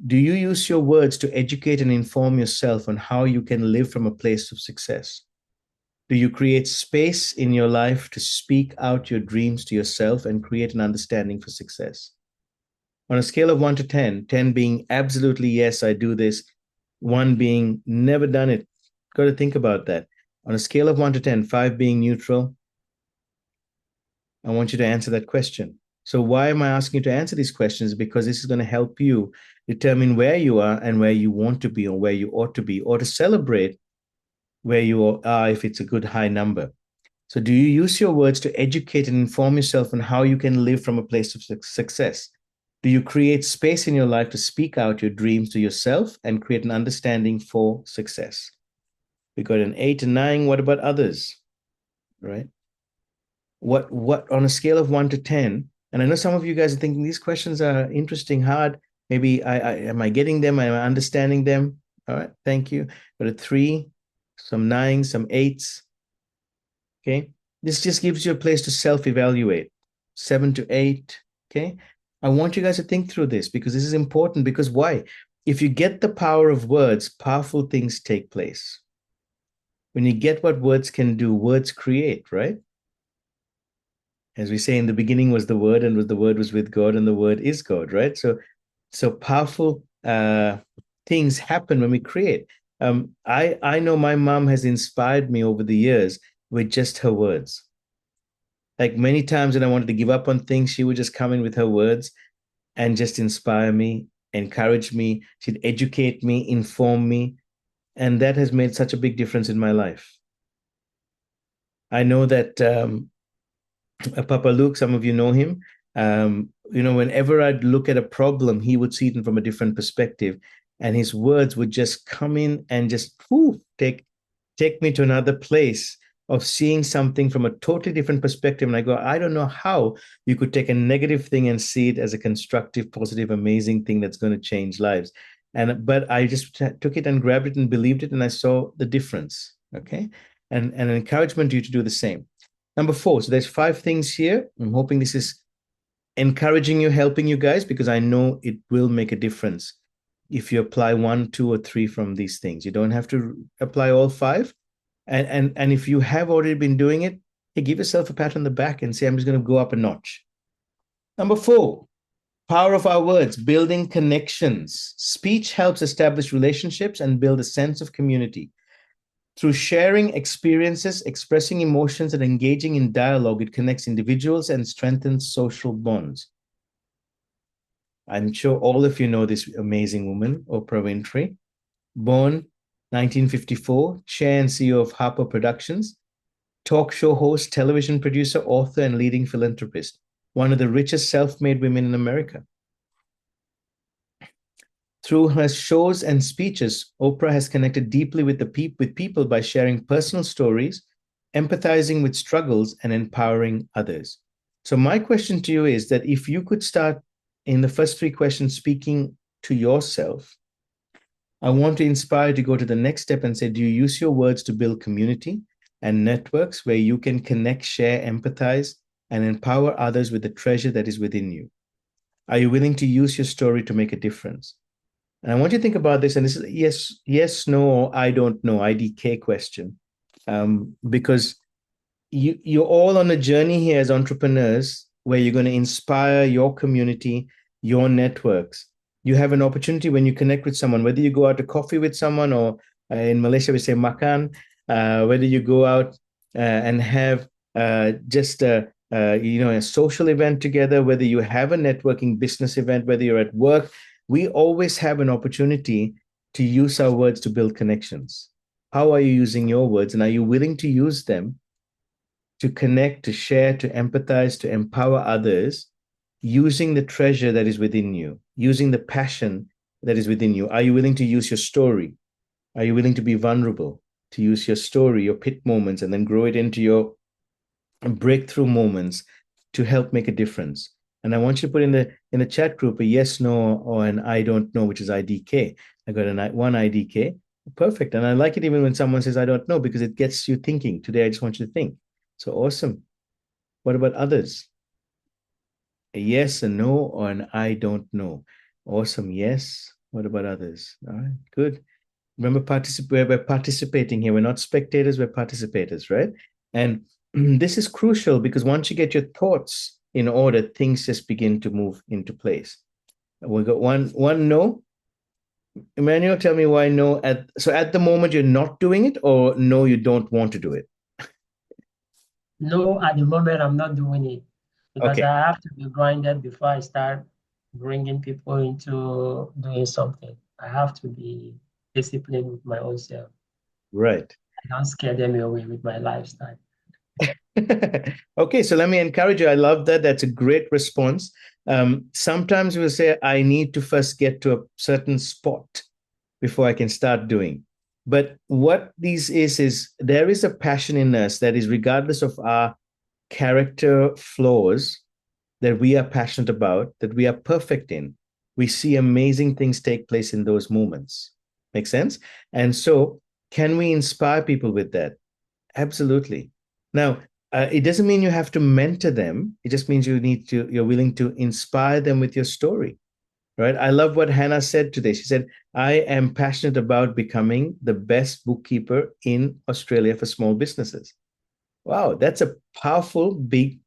use your words to educate and inform yourself on how you can live from a place of success? Do you create space in your life to speak out your dreams to yourself and create an understanding for success? On a scale of 1 to 10, 10 being absolutely yes, I do this, 1 being never done it. Got to think about that. On a scale of 1 to 10, 5 being neutral, I want you to answer that question. So why am I asking you to answer these questions? Because this is going to help you determine where you are and where you want to be or where you ought to be, or to celebrate where you are if it's a good high number. So do you use your words to educate and inform yourself on how you can live from a place of success? Do you create space in your life to speak out your dreams to yourself and create an understanding for success? We got an 8 and 9. What about others? Right? What on a scale of 1 to 10? And I know some of you guys are thinking these questions are interesting, hard. Maybe am I getting them? Am I understanding them? All right, thank you. Got a 3, some 9s, some 8s. Okay, this just gives you a place to self-evaluate. 7 to 8. Okay, I want you guys to think through this because this is important. Because why? If you get the power of words, powerful things take place. When you get what words can do, words create, right? As we say, in the beginning was the Word, and the Word was with God, and the Word is God, right? So powerful things happen when we create. I know my mom has inspired me over the years with just her words. Like many times when I wanted to give up on things, she would just come in with her words and just inspire me, encourage me. She'd educate me, inform me. And that has made such a big difference in my life. I know that Papa Luke, some of you know him. Whenever I'd look at a problem, he would see it from a different perspective. And his words would just come in and just take me to another place of seeing something from a totally different perspective. And I go, I don't know how you could take a negative thing and see it as a constructive, positive, amazing thing that's going to change lives. But I just took it and grabbed it and believed it, and I saw the difference. Okay. And an encouragement to you to do the same. Number 4. So there's 5 things here. I'm hoping this is encouraging you, helping you guys, because I know it will make a difference if you apply 1, 2, or 3 from these things. You don't have to apply all 5. And if you have already been doing it, hey, give yourself a pat on the back and say, I'm just going to go up a notch. Number 4, power of our words, building connections. Speech helps establish relationships and build a sense of community. Through sharing experiences, expressing emotions, and engaging in dialogue, it connects individuals and strengthens social bonds. I'm sure all of you know this amazing woman, Oprah Winfrey. Born 1954, chair and CEO of Harper Productions, talk show host, television producer, author, and leading philanthropist, one of the richest self-made women in America. Through her shows and speeches, Oprah has connected deeply with people by sharing personal stories, empathizing with struggles, and empowering others. So my question to you is that if you could start in the first 3 questions speaking to yourself, I want to inspire you to go to the next step and say, do you use your words to build community and networks where you can connect, share, empathize, and empower others with the treasure that is within you? Are you willing to use your story to make a difference? And I want you to think about this, and this is yes, no, or I don't know, IDK question, because you're all on a journey here as entrepreneurs where you're going to inspire your community, your networks. You have an opportunity when you connect with someone, whether you go out to coffee with someone, or in Malaysia we say makan, whether you go out and have just a social event together, whether you have a networking business event, whether you're at work, we always have an opportunity to use our words to build connections. How are you using your words, and are you willing to use them to connect, to share, to empathize, to empower others, using the treasure that is within you, using the passion that is within you? Are you willing to use your story? Are you willing to be vulnerable, to use your story, your pit moments, and then grow it into your breakthrough moments to help make a difference? And I want you to put in the chat group a yes, no, or an I don't know, which is IDK. I got one IDK. Perfect. And I like it even when someone says I don't know, because it gets you thinking. Today, I just want you to think. So awesome. What about others? a yes, a no, or an I don't know. Awesome. Yes. What about others? All right, good. Remember, we're participating here. We're not spectators, we're participators, right? And this is crucial because once you get your thoughts in order, things just begin to move into place. We got one no. Emmanuel, tell me why no. So at the moment you're not doing it, or no, you don't want to do it. No, at the moment, I'm not doing it because Okay, I have to be grounded before I start bringing people into doing something. I have to be disciplined with my own self. right. I don't scare them away with my lifestyle. Okay, so let me encourage you. I love that. That's a great response. Sometimes we'll say, I need to first get to a certain spot before I can start doing. But what these is there is a passion in us that is regardless of our character flaws that we are passionate about, that we are perfect in. We see amazing things take place in those moments. Make sense? And so, can we inspire people with that? Absolutely. Now, it doesn't mean you have to mentor them. It just means you're willing to inspire them with your story, right? I love what Hannah said today. She said, I am passionate about becoming the best bookkeeper in Australia for small businesses. Wow, that's a powerful, big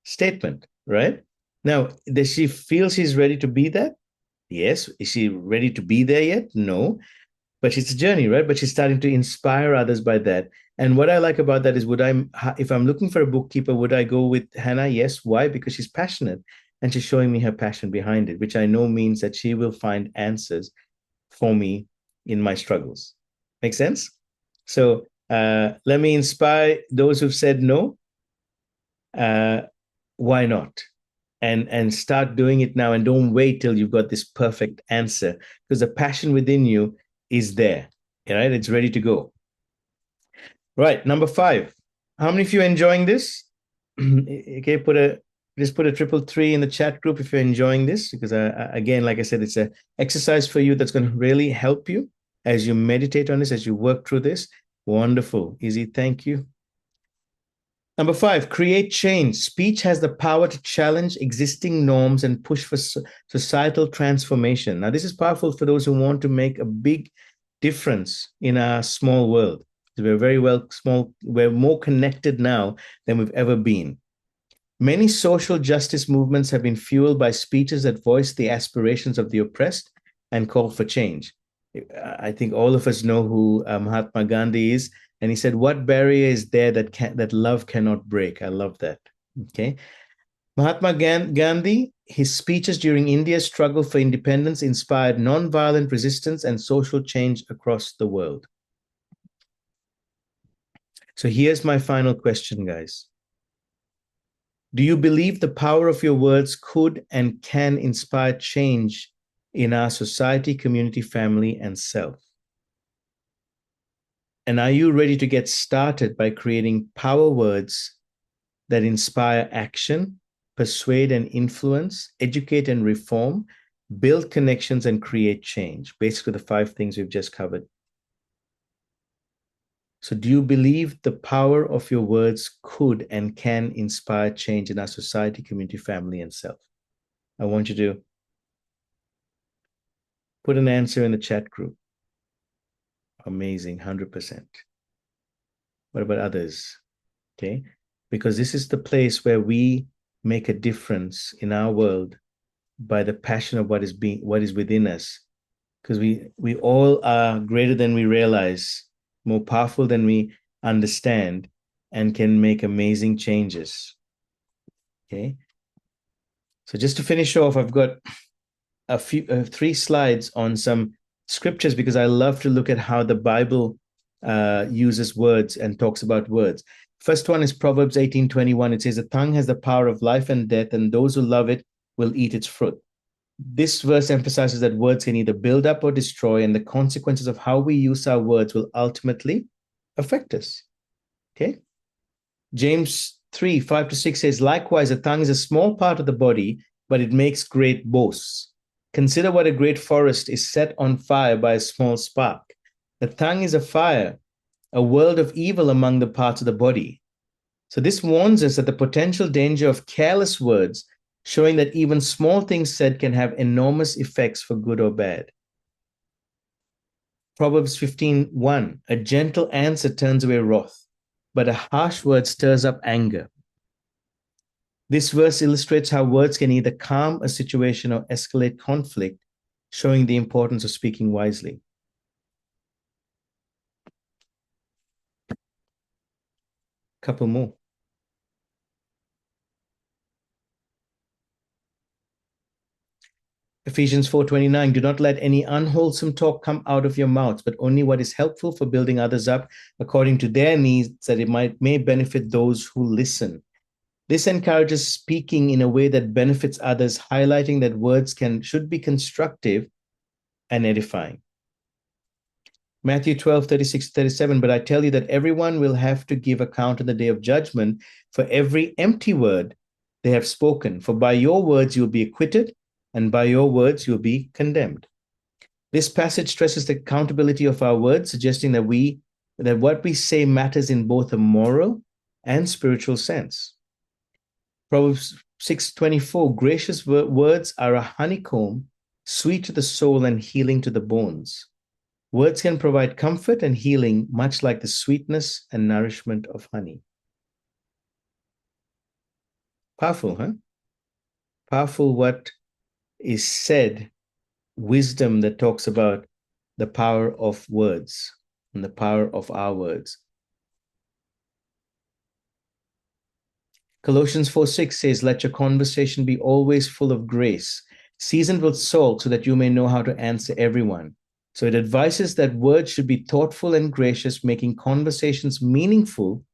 statement, right? Now, does she feel she's ready to be that? Yes. Is she ready to be there yet? No. But it's a journey, right? But she's starting to inspire others by that. And what I like about that is, if I'm looking for a bookkeeper, would I go with Hannah? Yes. Why? Because she's passionate and she's showing me her passion behind it, which I know means that she will find answers for me in my struggles. Make sense? So let me inspire those who've said no. Why not? And start doing it now, and don't wait till you've got this perfect answer, because the passion within you is there, right? It's ready to go. Right, number 5. How many of you are enjoying this? Okay, put a 333 in the chat group if you're enjoying this, because again, like I said, it's an exercise for you that's going to really help you as you meditate on this, as you work through this. Wonderful. Izzy, thank you. Number 5, create change. Speech has the power to challenge existing norms and push for societal transformation. Now, this is powerful for those who want to make a big difference in our small world. We're more connected now than we've ever been. Many social justice movements have been fueled by speeches that voice the aspirations of the oppressed and call for change. I think all of us know who Mahatma Gandhi is. And he said, what barrier is there that love cannot break? I love that. Okay. Mahatma Gandhi, his speeches during India's struggle for independence inspired nonviolent resistance and social change across the world. So here's my final question, guys. Do you believe the power of your words could and can inspire change in our society, community, family, and self? And are you ready to get started by creating power words that inspire action, persuade and influence, educate and reform, build connections and create change? Basically, the 5 things we've just covered. So do you believe the power of your words could and can inspire change in our society, community, family, and self? I want you to put an answer in the chat group. Amazing, 100%. What about others? Okay, because this is the place where we make a difference in our world by the passion of what is within us. Because we all are greater than we realize, more powerful than we understand, and can make amazing changes. Okay. So just to finish off, I've got a few 3 slides on some scriptures, because I love to look at how the Bible uses words and talks about words. First one is Proverbs 18:21. It says, the tongue has the power of life and death, and those who love it will eat its fruit. This verse emphasizes that words can either build up or destroy, and the consequences of how we use our words will ultimately affect us. Okay. James 3:5-6 says, likewise, the tongue is a small part of the body, but it makes great boasts. Consider what a great forest is set on fire by a small spark. The tongue is a fire, a world of evil among the parts of the body. So this warns us that the potential danger of careless words showing that even small things said can have enormous effects for good or bad. Proverbs 15:1, a gentle answer turns away wrath, but a harsh word stirs up anger. This verse illustrates how words can either calm a situation or escalate conflict, showing the importance of speaking wisely. Couple more. Ephesians 4:29, do not let any unwholesome talk come out of your mouths, but only what is helpful for building others up according to their needs, that it may benefit those who listen. This encourages speaking in a way that benefits others, highlighting that words should be constructive and edifying. Matthew 12:36-37, but I tell you that everyone will have to give account on the day of judgment for every empty word they have spoken. For by your words you'll be acquitted, and by your words you'll be condemned. This passage stresses the accountability of our words, suggesting that what we say matters in both a moral and spiritual sense. Proverbs 6:24, gracious words are a honeycomb, sweet to the soul and healing to the bones. Words can provide comfort and healing, much like the sweetness and nourishment of honey. Powerful, huh? Powerful what is said, wisdom that talks about the power of words and the power of our words. Colossians 4:6 says, let your conversation be always full of grace, seasoned with salt, so that you may know how to answer everyone. So it advises that words should be thoughtful and gracious, making conversations meaningful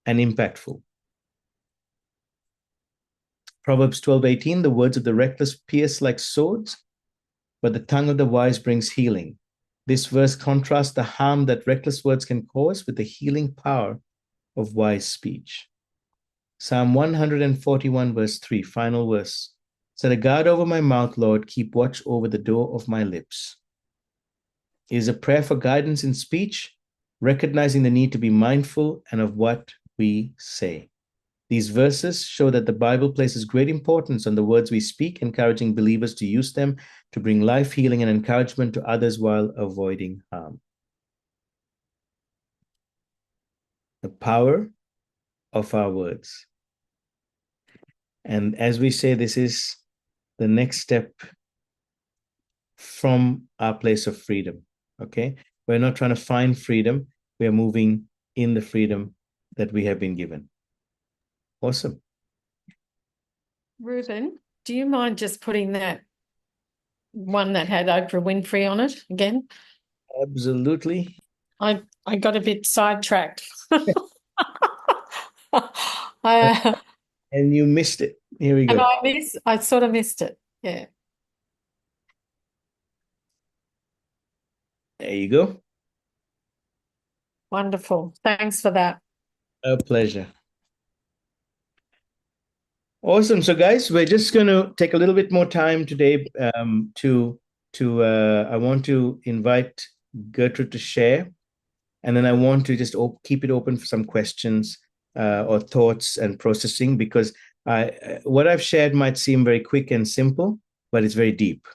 and impactful. Proverbs 12:18, the words of the reckless pierce like swords, but the tongue of the wise brings healing. This verse contrasts the harm that reckless words can cause with the healing power of wise speech. Psalm 141 verse 3, final verse. Set a guard over my mouth, Lord, keep watch over the door of my lips. It is a prayer for guidance in speech, recognizing the need to be mindful and of what we say. These verses show that the Bible places great importance on the words we speak, encouraging believers to use them to bring life, healing, and encouragement to others while avoiding harm. The power of our words. And as we say, this is the next step from our place of freedom. Okay? We're not trying to find freedom. We are moving in the freedom that we have been given. Awesome. Ruben, do you mind just putting that one that had Oprah Winfrey on it again? Absolutely. I got a bit sidetracked. And you missed it. Here we go. I sort of missed it. Yeah. There you go. Wonderful. Thanks for that. A pleasure. Awesome. So, guys, we're just going to take a little bit more time today I want to invite Gertrude to share, and then I want to just keep it open for some questions or thoughts and processing, because what I've shared might seem very quick and simple, but it's very deep.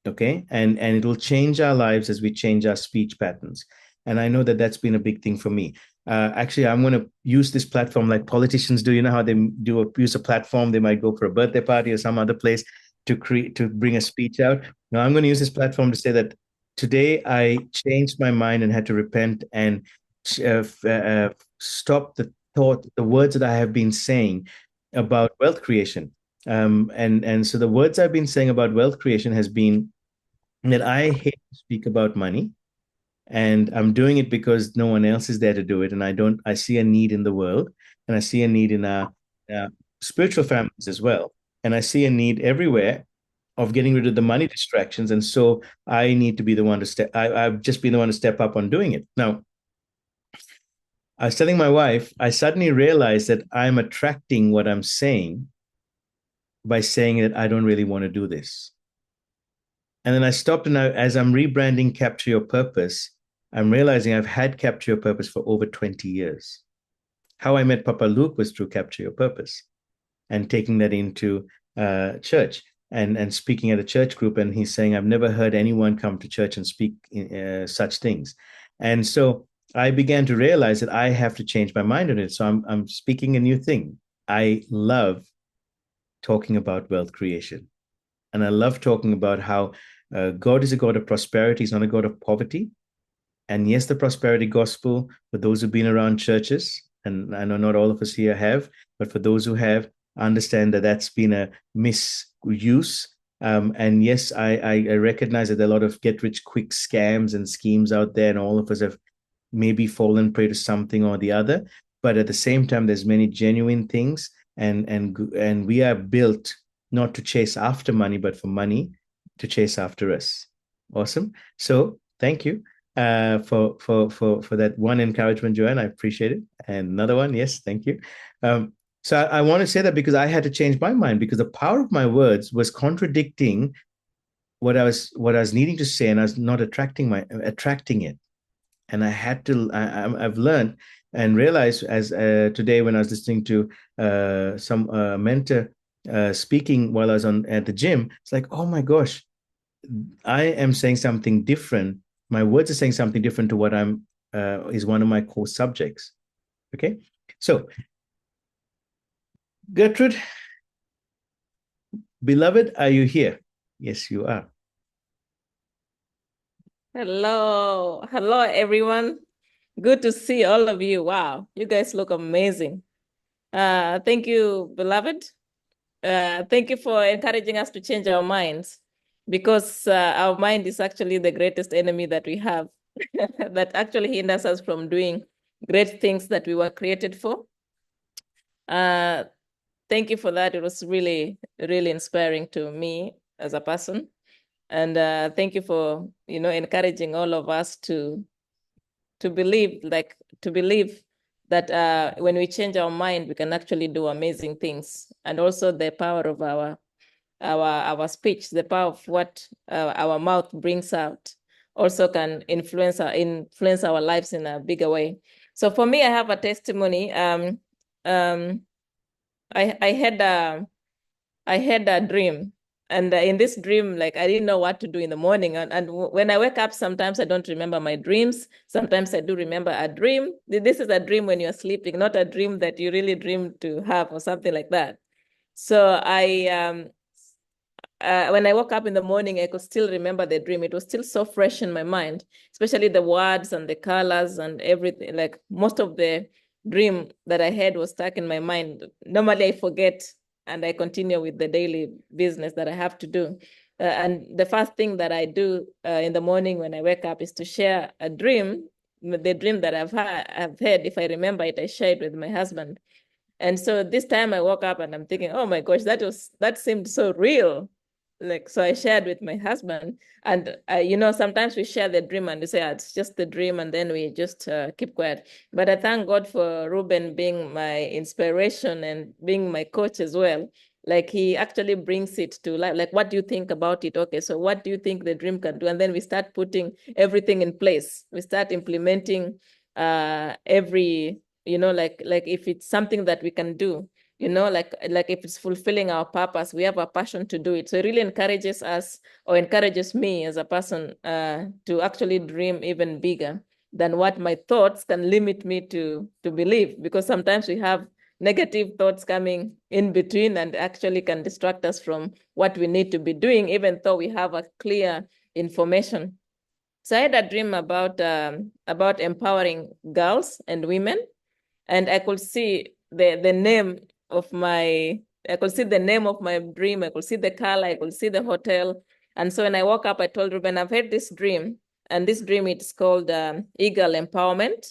Okay. And it will change our lives as we change our speech patterns. And I know that that's been a big thing for me. Actually, I'm going to use this platform like politicians do. You know how they use a platform? They might go for a birthday party or some other place to bring a speech out. Now, I'm going to use this platform to say that today I changed my mind and had to repent and stop the words that I have been saying about wealth creation. And so the words I've been saying about wealth creation has been that I hate to speak about money. And I'm doing it because no one else is there to do it. And I see a need in the world, and I see a need in our spiritual families as well. And I see a need everywhere of getting rid of the money distractions. And so I need to be the one to I've just been the one to step up on doing it. Now, I was telling my wife, I suddenly realized that I'm attracting what I'm saying by saying that I don't really want to do this. And then I stopped, and as I'm rebranding Capture Your Purpose, I'm realizing I've had Capture Your Purpose for over 20 years. How I met Papa Luke was through Capture Your Purpose and taking that into church and speaking at a church group, and he's saying, I've never heard anyone come to church and speak such things. And so I began to realize that I have to change my mind on it. So I'm speaking a new thing. I love talking about wealth creation. And I love talking about how God is a God of prosperity. He's not a God of poverty. And yes, the prosperity gospel, for those who've been around churches, and I know not all of us here have, but for those who have, understand that that's been a misuse. And yes, I recognize that there are a lot of get-rich-quick scams and schemes out there, and all of us have maybe fallen prey to something or the other. But at the same time, there's many genuine things, and we are built not to chase after money, but for money to chase after us. Awesome. So thank you for that one encouragement, Joanne. I appreciate it. And another one, yes, thank you. So I want to say that because I had to change my mind, because the power of my words was contradicting what I was needing to say, and I was not attracting it. And I had to. I've learned and realized as today when I was listening to some mentor speaking while I was at the gym. It's like, oh my gosh, I am saying something different. My words are saying something different to what I'm is one of my core subjects. Okay, so Gertrude, beloved, are you here? Yes, you are. Hello everyone. Good to see all of you. Wow, you guys look amazing. Thank you, beloved. Thank you for encouraging us to change our minds, because our mind is actually the greatest enemy that we have that actually hinders us from doing great things that we were created for. Thank you for that. It was really, really inspiring to me as a person. And thank you for, encouraging all of us to believe that when we change our mind, we can actually do amazing things. And also the power of our speech, the power of what our mouth brings out, also can influence our lives in a bigger way. So for me, I have a testimony. I had a dream, and in this dream, like, I didn't know what to do in the morning. And when I wake up, sometimes I don't remember my dreams. Sometimes I do remember a dream. This is a dream when you're sleeping, not a dream that you really dream to have or something like that. So when I woke up in the morning, I could still remember the dream. It was still so fresh in my mind, especially the words and the colors and everything. Like, most of the dream that I had was stuck in my mind. Normally I forget and I continue with the daily business that I have to do. And the first thing that I do in the morning when I wake up is to share a dream, the dream that I've had. If I remember it, I share it with my husband. And so this time I woke up and I'm thinking, oh my gosh, that seemed so real. Like, so I shared with my husband, and sometimes we share the dream and we say, it's just the dream, and then we just keep quiet. But I thank God for Ruben being my inspiration and being my coach as well. Like, he actually brings it to life. Like, what do you think about it? Okay, so what do you think the dream can do? And then we start putting everything in place. We start implementing every, like if it's something that we can do, like if it's fulfilling our purpose, we have a passion to do it. So it really encourages us, or encourages me as a person, to actually dream even bigger than what my thoughts can limit me to believe, because sometimes we have negative thoughts coming in between and actually can distract us from what we need to be doing, even though we have a clear information. So I had a dream about empowering girls and women, and I could see the name of my, I could see the name of my dream. I could see the color. I could see the hotel. And so when I woke up, I told Ruben, I've had this dream, and this dream, it's called Eagle Empowerment.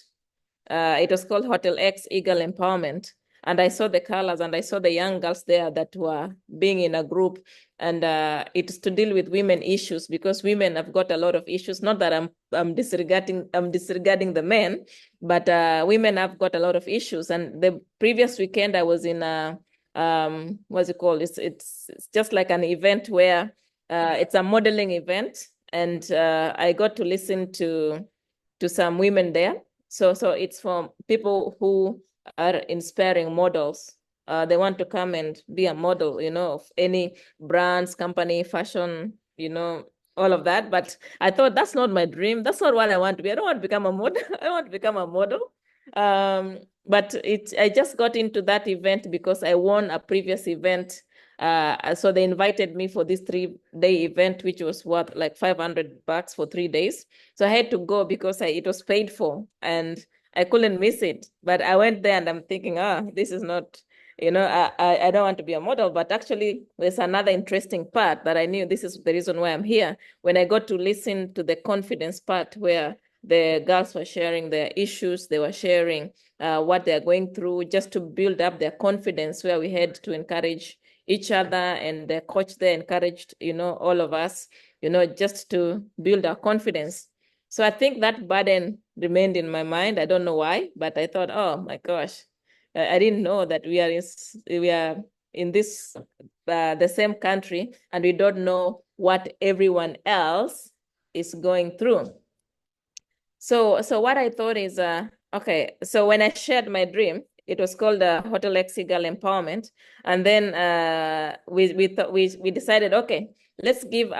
It was called Hotel X Eagle Empowerment. And I saw the colors, and I saw the young girls there that were being in a group. And it's to deal with women issues, because women have got a lot of issues. Not that I'm disregarding the men, but women have got a lot of issues. And the previous weekend, I was in a what's it called? It's just like an event where it's a modeling event, and I got to listen to some women there. So it's from people who are inspiring models they want to come and be a model, of any brands, company, fashion, all of that. But I thought that's not my dream. That's not what I want to be. I don't want to become a model. I want to become a model. But I just got into that event because I won a previous event. So they invited me for this 3-day event, which was worth like $500 for 3 days. So I had to go because it was paid for and I couldn't miss it. But I went there and I'm thinking, this is not, I don't want to be a model. But actually, there's another interesting part that I knew this is the reason why I'm here. When I got to listen to the confidence part where the girls were sharing their issues, they were sharing what they're going through just to build up their confidence, where we had to encourage each other, and the coach there encouraged, all of us, just to build our confidence. So I think that burden remained in my mind. I don't know why, but I thought, oh my gosh, I didn't know that we are in this the same country, and we don't know what everyone else is going through. So what I thought is, okay, so when I shared my dream, it was called Hotel X Girl Empowerment. And then we decided, okay, let's give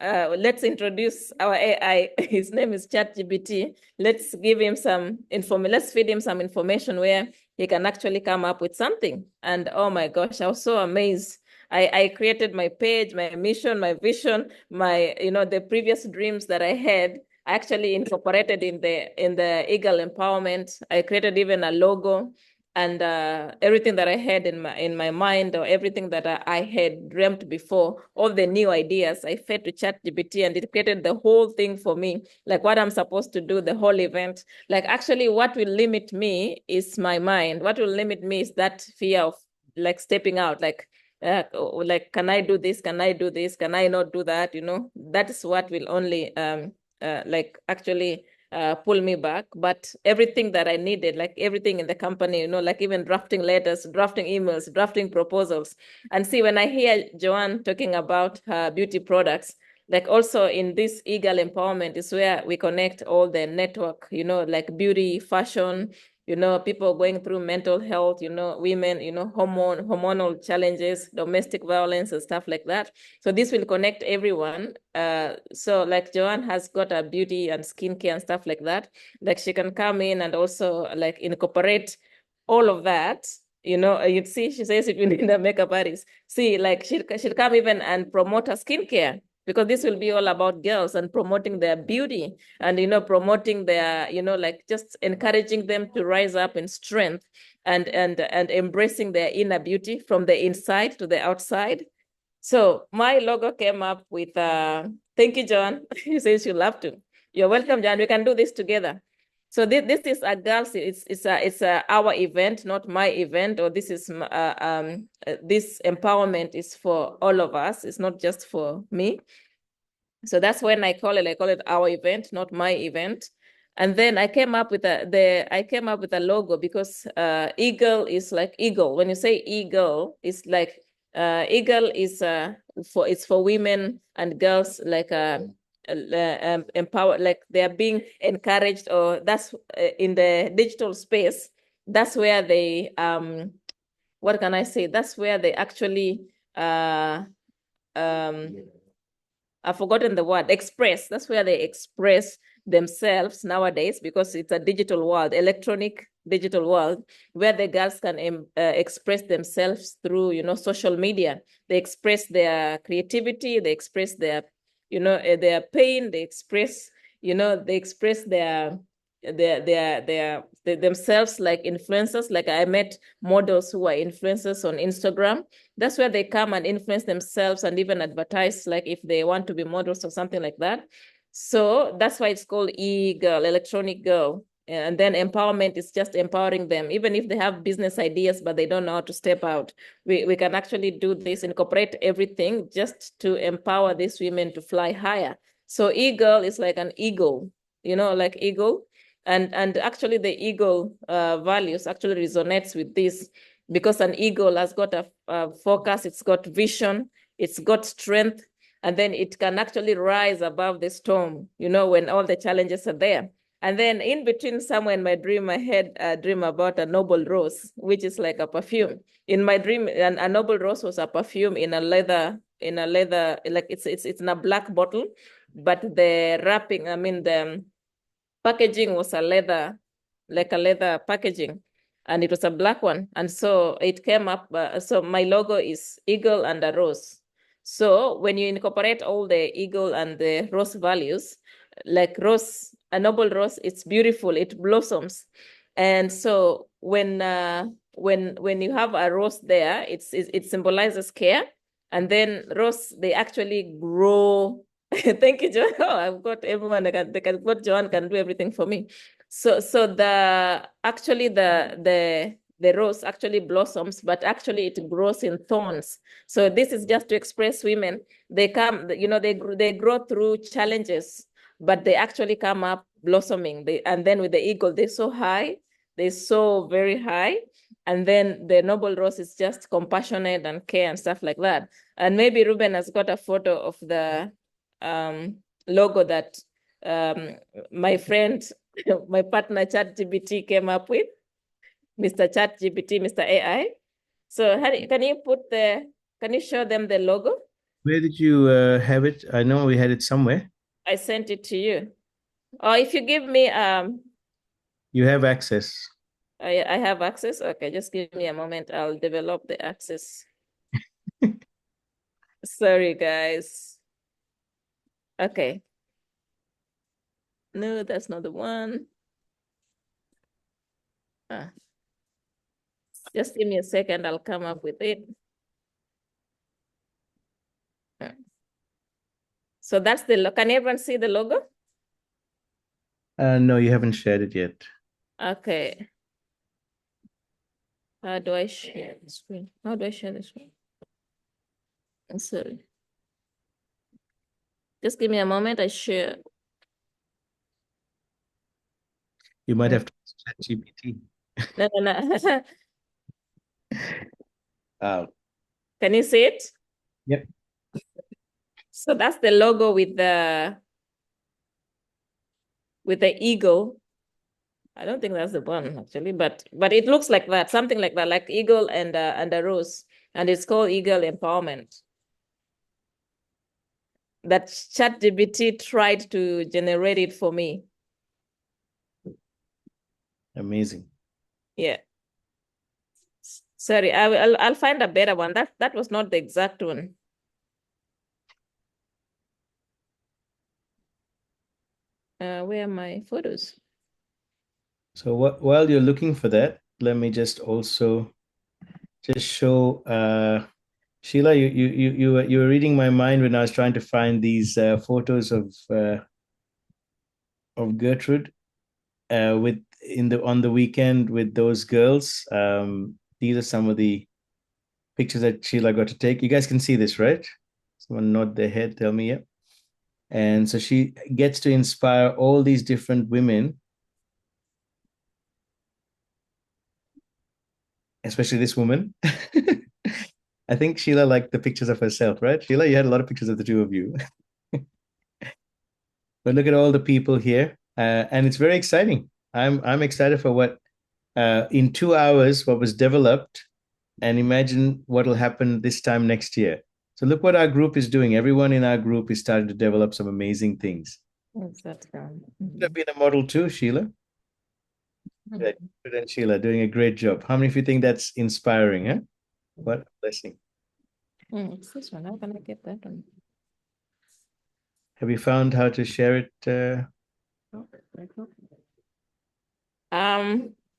let's introduce our AI. His name is ChatGPT. Let's give him some let's feed him some information where he can actually come up with something. And oh my gosh, I was so amazed. I created my page, my mission, my vision, my, the previous dreams that I had. I actually incorporated in the Eagle Empowerment. I created even a logo, and everything that I had in my mind, or everything that I had dreamt before, all the new ideas, I fed to ChatGPT, and it created the whole thing for me, like what I'm supposed to do, the whole event. Like actually what will limit me is my mind. What will limit me is that fear of like stepping out, like, can I do this? Can I do this? Can I not do that? That is what will only actually pull me back. But everything that I needed, like everything in the company, like even drafting letters, drafting emails, drafting proposals. And see, when I hear Joanne talking about her beauty products, like also in this Eagle Empowerment is where we connect all the network, like beauty, fashion, people going through mental health, women, hormonal challenges, domestic violence and stuff like that. So this will connect everyone. So like Joanne has got a beauty and skincare and stuff like that. Like she can come in and also like incorporate all of that. You'd see, she says, if you need a makeup artist, see, like she'll come even and promote her skincare, because this will be all about girls and promoting their beauty and, promoting their, like just encouraging them to rise up in strength and embracing their inner beauty from the inside to the outside. So my logo came up with, thank you, John. He says you love to. You're welcome, John. We can do this together. So this is a girls. It's our event, not my event. Or this is this empowerment is for all of us. It's not just for me. So that's when I call it our event, not my event. And then I came up with a logo because eagle is like eagle. When you say eagle, it's like eagle is for women and girls, like empowered, like they are being encouraged, or that's in the digital space. That's where they what can I say? That's where they actually I've forgotten the word, express. That's where they express themselves nowadays, because it's a digital world, electronic digital world, where the girls can express themselves through, social media. They express their creativity, they express their, their pain, they express, themselves like influencers. Like I met models who are influencers on Instagram. That's where they come and influence themselves and even advertise, like if they want to be models or something like that. So that's why it's called e-girl, electronic girl. And then empowerment is just empowering them, even if they have business ideas but they don't know how to step out. We can actually do this, incorporate everything just to empower these women to fly higher. So e-girl is like an eagle, like eagle. And actually the eagle values actually resonates with this, because an eagle has got a focus, it's got vision, it's got strength, and then it can actually rise above the storm, when all the challenges are there. And then in between, somewhere in my dream, I had a dream about a noble rose, which is like a perfume. In my dream, a noble rose was a perfume in a leather, like it's in a black bottle, but the wrapping, I mean the packaging was a leather, like a leather packaging, and it was a black one. And so it came up. So my logo is eagle and a rose. So when you incorporate all the eagle and the rose values, like rose, a noble rose, it's beautiful, it blossoms. And so when you have a rose there, it symbolizes care. And then rose, they actually grow. Thank you, Joan. Oh, I've got everyone. What Joan can do everything for me. So the rose actually blossoms, but actually it grows in thorns. So this is just to express women. They come, they grow through challenges, but they actually come up blossoming. And then with the eagle, they're so high, they're so very high. And then the noble rose is just compassionate and care and stuff like that. And maybe Ruben has got a photo of the logo that my friend, my partner ChatGPT came up with, Mr. ChatGPT, Mr. AI. So can you show them the logo? Where did you have it? I know we had it somewhere. I sent it to you. Or if you give me, You have access. I have access. Okay, just give me a moment. I'll develop the access. Sorry, guys. Okay. No, that's not the one. Just give me a second. I'll come up with it. So that's the, can everyone see the logo? No, you haven't shared it yet. Okay. How do I share the screen? How do I share the screen? I'm sorry. Just give me a moment. I share. You might have to chat GPT. No. Oh. Can you see it? Yep. So that's the logo with the eagle. I don't think that's the one actually, but it looks like that, something like that, like eagle and a rose, and it's called Eagle Empowerment. That ChatGPT tried to generate it for me. Amazing. Yeah. Sorry, I'll find a better one. That was not the exact one. Where are my photos? So while you're looking for that, let me just also just show Sheila, you were reading my mind when I was trying to find these photos of Gertrude on the weekend with those girls. These are some of the pictures that Sheila got to take. You guys can see this, right? Someone nod their head, tell me, yeah. And so she gets to inspire all these different women, especially this woman. I think Sheila liked the pictures of herself, right? Sheila, you had a lot of pictures of the two of you. But look at all the people here, and it's very exciting. I'm excited for what in 2 hours what was developed, and imagine what will happen this time next year. So look what our group is doing. Everyone in our group is starting to develop some amazing things. Exactly. Could have been a model too, Sheila. Good. And Sheila doing a great job. How many of you think that's inspiring? Huh? What a blessing. It's this one. How can I get that one? Have you found how to share it?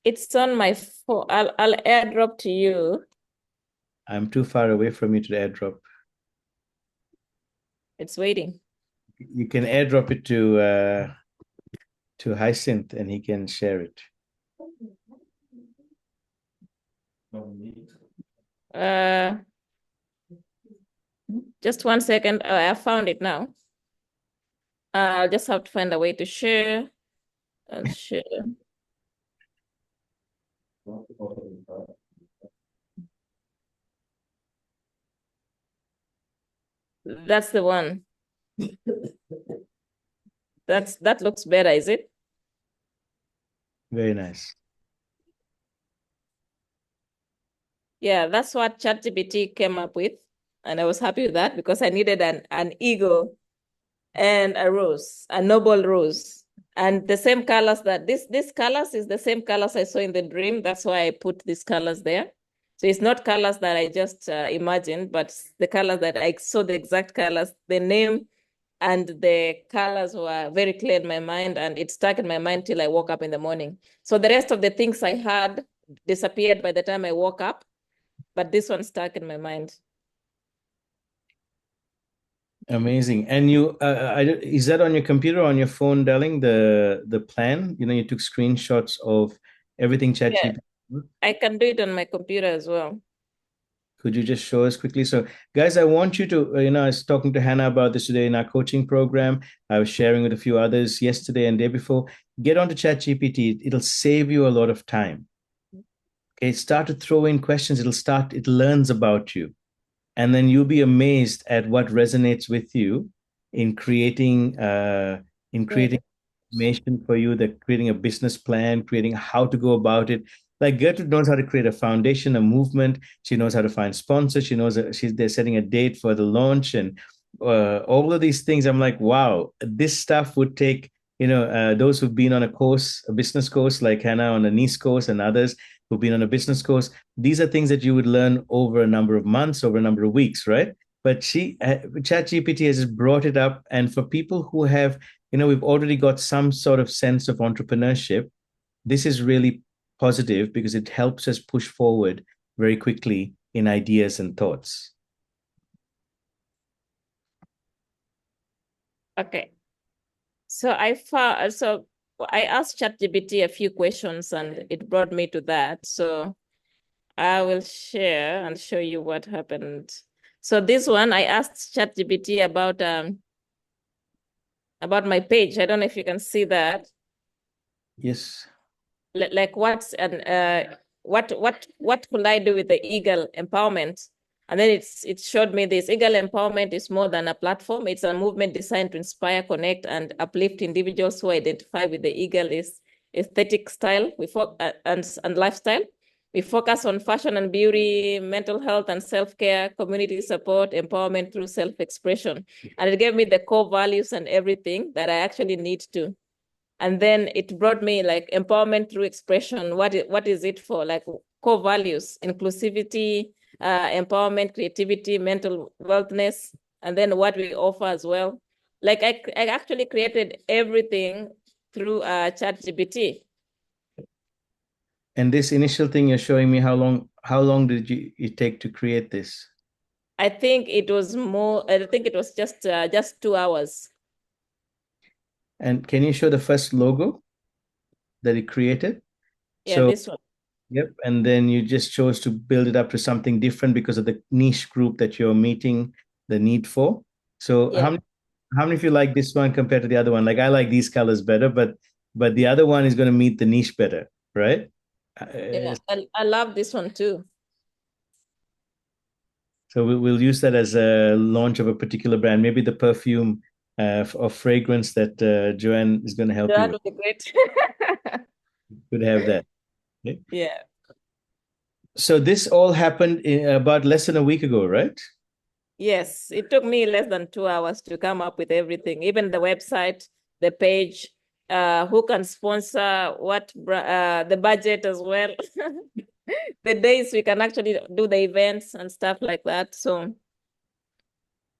It's on my phone. I'll airdrop to you. I'm too far away from you to airdrop. It's waiting. You can airdrop it to Hyacinth and he can share it. Just 1 second. I found it now. I'll just have to find a way to share. I'll share. That's the one. That looks better, is it? Very nice. Yeah, that's what ChatGPT came up with. And I was happy with that because I needed an eagle and a rose, a noble rose. And the same colors that this colors is the same colors I saw in the dream. That's why I put these colors there. So it's not colors that I just imagined, but the colors that I saw, the exact colors, the name and the colors were very clear in my mind, and it stuck in my mind till I woke up in the morning. So the rest of the things I had disappeared by the time I woke up, but this one stuck in my mind. Amazing. And you, is that on your computer or on your phone, darling? The plan, you took screenshots of everything Yeah, ChatGPT. I can do it on my computer as well. Could you just show us quickly? So, guys, I want you to, I was talking to Hannah about this today in our coaching program. I was sharing with a few others yesterday and day before. Get onto ChatGPT. It'll save you a lot of time. Okay, start to throw in questions. It learns about you. And then you'll be amazed at what resonates with you in creating information for you, that creating a business plan, creating how to go about it. Like Gertrude knows how to create a foundation, a movement. She knows how to find sponsors. She knows that they're setting a date for the launch, and all of these things. I'm like, wow, this stuff would take, those who've been on a course, a business course, like Hannah on a niche course, and others who've been on a business course. These are things that you would learn over a number of months, over a number of weeks, right? But ChatGPT has just brought it up, and for people who have, we've already got some sort of sense of entrepreneurship, this is really positive because it helps us push forward very quickly in ideas and thoughts. Okay. So I asked ChatGPT a few questions and it brought me to that. So I will share and show you what happened. So this one, I asked ChatGPT about my page. I don't know if you can see that. Yes. Like what could I do with the Eagle empowerment? And then it showed me this Eagle empowerment is more than a platform. It's a movement designed to inspire, connect, and uplift individuals who identify with the Eagle aesthetic style and lifestyle. We focus on fashion and beauty, mental health and self-care, community support, empowerment through self-expression. And it gave me the core values and everything that I actually need to. And then it brought me like empowerment through expression. What is it for? Like core values, inclusivity, empowerment, creativity, mental wellness, and then what we offer as well. Like I actually created everything through ChatGPT. And this initial thing you're showing me, how long did it take to create this? I think it was just 2 hours. And can you show the first logo that it created? Yeah, So, this one. yep. And then you just chose to build it up to something different because of the niche group that you're meeting the need for. So Yeah. how many of you like this one compared to the other one? Like I like these colors better, but the other one is going to meet the niche better, right? Yeah, I love this one too. So we'll use that as a launch of a particular brand, maybe the perfume or fragrance that Joanne is going to help you That with. would be great. Could have that. Okay. Yeah. So this all happened about less than a week ago, right? Yes, it took me less than 2 hours to come up with everything, even the website, the page, who can sponsor what, the budget as well, the days we can actually do the events and stuff like that. So,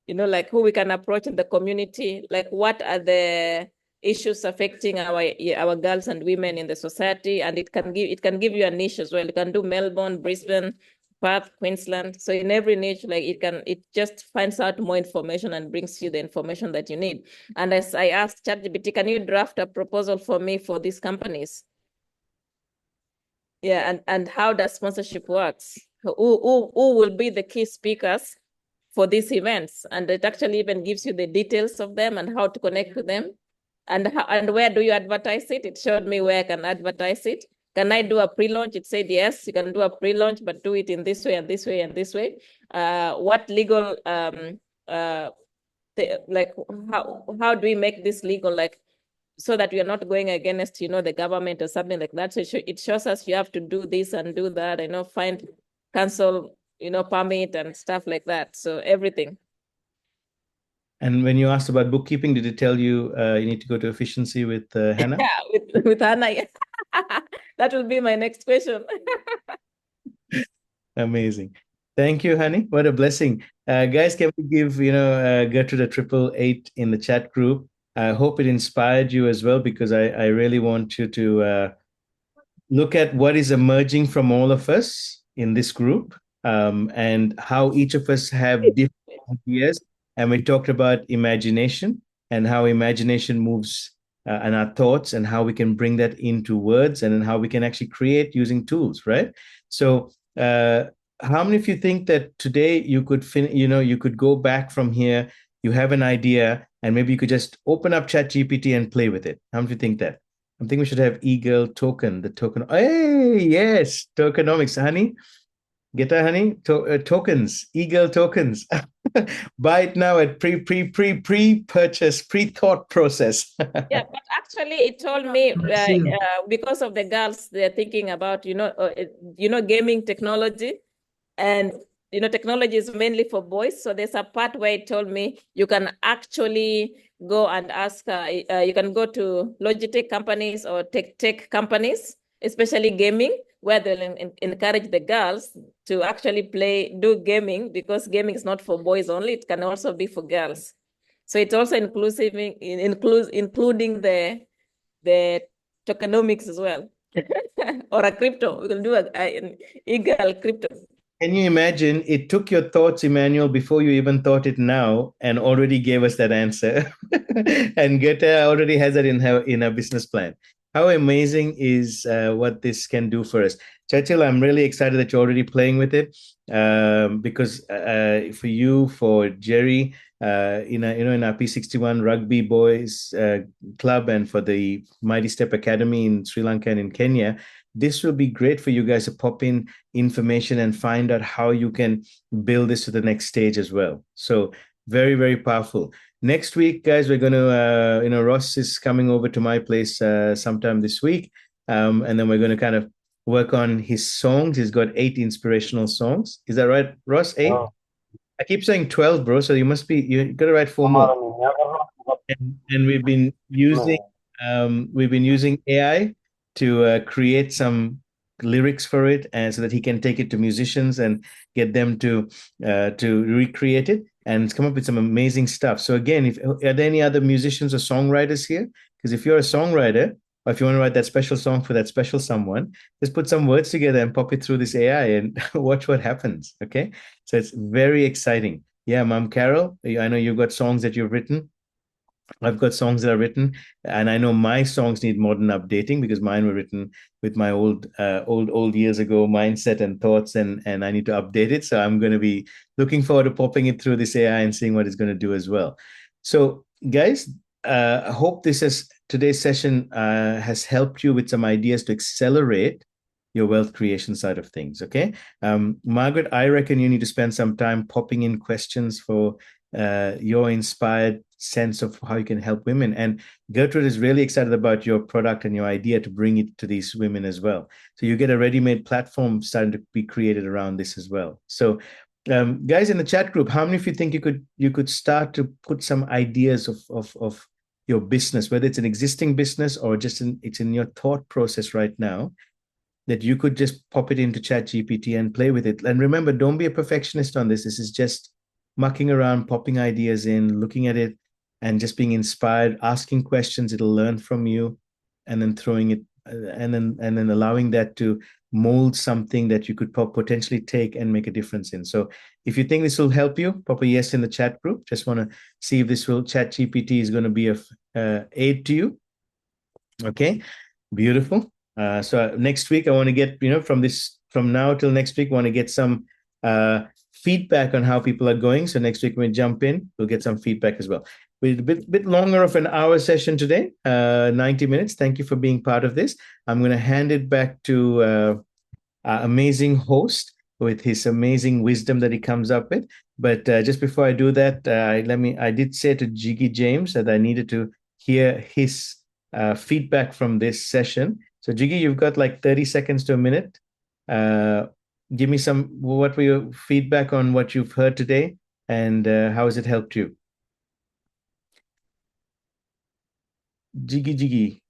like who we can approach in the community, like what are the issues affecting our girls and women in the society, and it can give you a niche as well. You can do Melbourne, Brisbane, Perth, Queensland. So in every niche, like it just finds out more information and brings you the information that you need. And as I asked ChatGPT, can you draft a proposal for me for these companies? Yeah, and how does sponsorship works? Who will be the key speakers for these events? And it actually even gives you the details of them and how to connect to them. And where do you advertise it? It showed me where I can advertise it. Can I do a pre-launch? It said, yes, you can do a pre-launch, but do it in this way and this way and this way. What legal, like, how do we make this legal? Like, so that we are not going against, the government or something like that. So it shows us you have to do this and do that, find council, permit and stuff like that. So everything. And when you asked about bookkeeping, did it tell you you need to go to efficiency with Hannah? Yeah, with Hannah. Yeah. That will be my next question. Amazing. Thank you, honey. What a blessing. Guys, can we give, Gertrude a 888 in the chat group? I hope it inspired you as well, because I really want you to look at what is emerging from all of us in this group, and how each of us have different ideas. And we talked about imagination and how imagination moves and our thoughts, and how we can bring that into words, and then how we can actually create using tools, right? So, how many of you think that today you could you could go back from here, you have an idea, and maybe you could just open up ChatGPT and play with it? How many of you think that? I think we should have e-girl token, the token. Hey, yes, tokenomics, honey. Get that, honey? Tokens, e-girl tokens. Buy it now at pre-purchase, pre-thought process. Yeah, but actually it told me because of the girls, they're thinking about, gaming technology, and technology is mainly for boys. So there's a part where it told me you can actually go and ask, you can go to Logitech companies or tech companies, especially gaming, where they'll encourage the girls to actually do gaming, because gaming is not for boys only, it can also be for girls. So it's also including the tokenomics as well. Or a crypto. We can do an e-girl crypto. Can you imagine? It took your thoughts, Emmanuel, before you even thought it now, and already gave us that answer. And Goethe already has it in her business plan. How amazing is what this can do for us. Churchill, I'm really excited that you're already playing with it, because for you, for Jerry, in our P61 Rugby Boys Club, and for the Mighty Step Academy in Sri Lanka and in Kenya, this will be great for you guys to pop in information and find out how you can build this to the next stage as well. So very, very powerful. Next week, guys, we're going to, Ross is coming over to my place sometime this week. And then we're going to kind of work on his songs. He's got 8 inspirational songs. Is that right, Ross? 8? Oh. I keep saying 12, bro. So you got to write 4 more. And we've been using AI to create some lyrics for it, and so that he can take it to musicians and get them to recreate it, and it's come up with some amazing stuff. So again, are there any other musicians or songwriters here? Because if you're a songwriter, or if you want to write that special song for that special someone, just put some words together and pop it through this AI and watch what happens. Okay, so it's very exciting. Yeah, Mom Carol, I know you've got songs that you've written. I've got songs that are written, and I know my songs need modern updating, because mine were written with my old years ago mindset and thoughts, and I need to update it. So I'm going to be looking forward to popping it through this AI and seeing what it's going to do as well. So guys, I hope today's session has helped you with some ideas to accelerate your wealth creation side of things. Okay, Margaret, I reckon you need to spend some time popping in questions for your inspired sense of how you can help women. And Gertrude is really excited about your product and your idea to bring it to these women as well. So you get a ready-made platform starting to be created around this as well. So guys in the chat group, how many of you think you could start to put some ideas of your business, whether it's an existing business or just it's in your thought process right now, that you could just pop it into ChatGPT and play with it? And remember, don't be a perfectionist on this. This is just mucking around, popping ideas in, looking at it, and just being inspired, asking questions. It'll learn from you, and then throwing it, and then allowing that to mold something that you could potentially take and make a difference in. So if you think this will help you, pop a yes in the chat group. Just want to see if this ChatGPT is going to be of aid to you. Okay, beautiful. So next week, I want to get, from now till next week, I want to get some feedback on how people are going. So next week when we jump in, we'll get some feedback as well. With a bit longer of an hour session today, 90 minutes. Thank you for being part of this. I'm going to hand it back to our amazing host with his amazing wisdom that he comes up with. But just before I do that, I did say to Jiggy James that I needed to hear his feedback from this session. So Jiggy, you've got like 30 seconds to a minute. Give me what were your feedback on what you've heard today, and how has it helped you? Jiggy.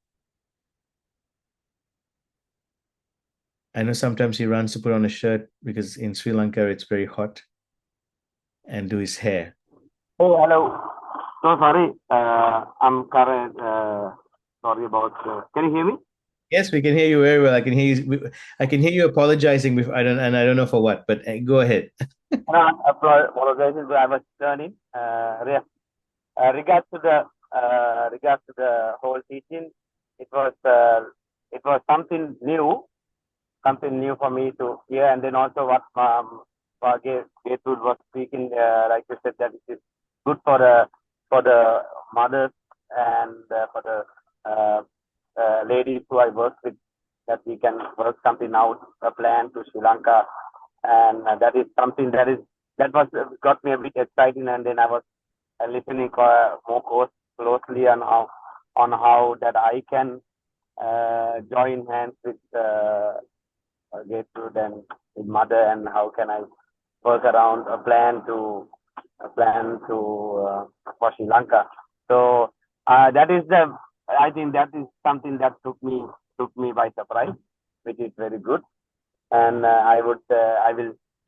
I know sometimes he runs to put on a shirt because in Sri Lanka it's very hot, and do his hair. Hey, hello. So sorry, I'm Karen. Sorry about. Can you hear me? Yes, we can hear you very well. I can hear you. I can hear you apologizing. I don't know for what, but go ahead. No, I'm apologizing, but I was turning. Regards to the whole teaching, it was something new for me to hear, and then also what Gertrude was speaking, like you said, that it is good for the mothers and for the ladies who I work with, that we can work something out, a plan to Sri Lanka, and that is something that was got me a bit excited, and then I was listening more closely on how that I can join hands with Gertrude and with mother, and how can I work around a plan to for Sri Lanka. So I think that is something that took me by surprise, which is very good. And I will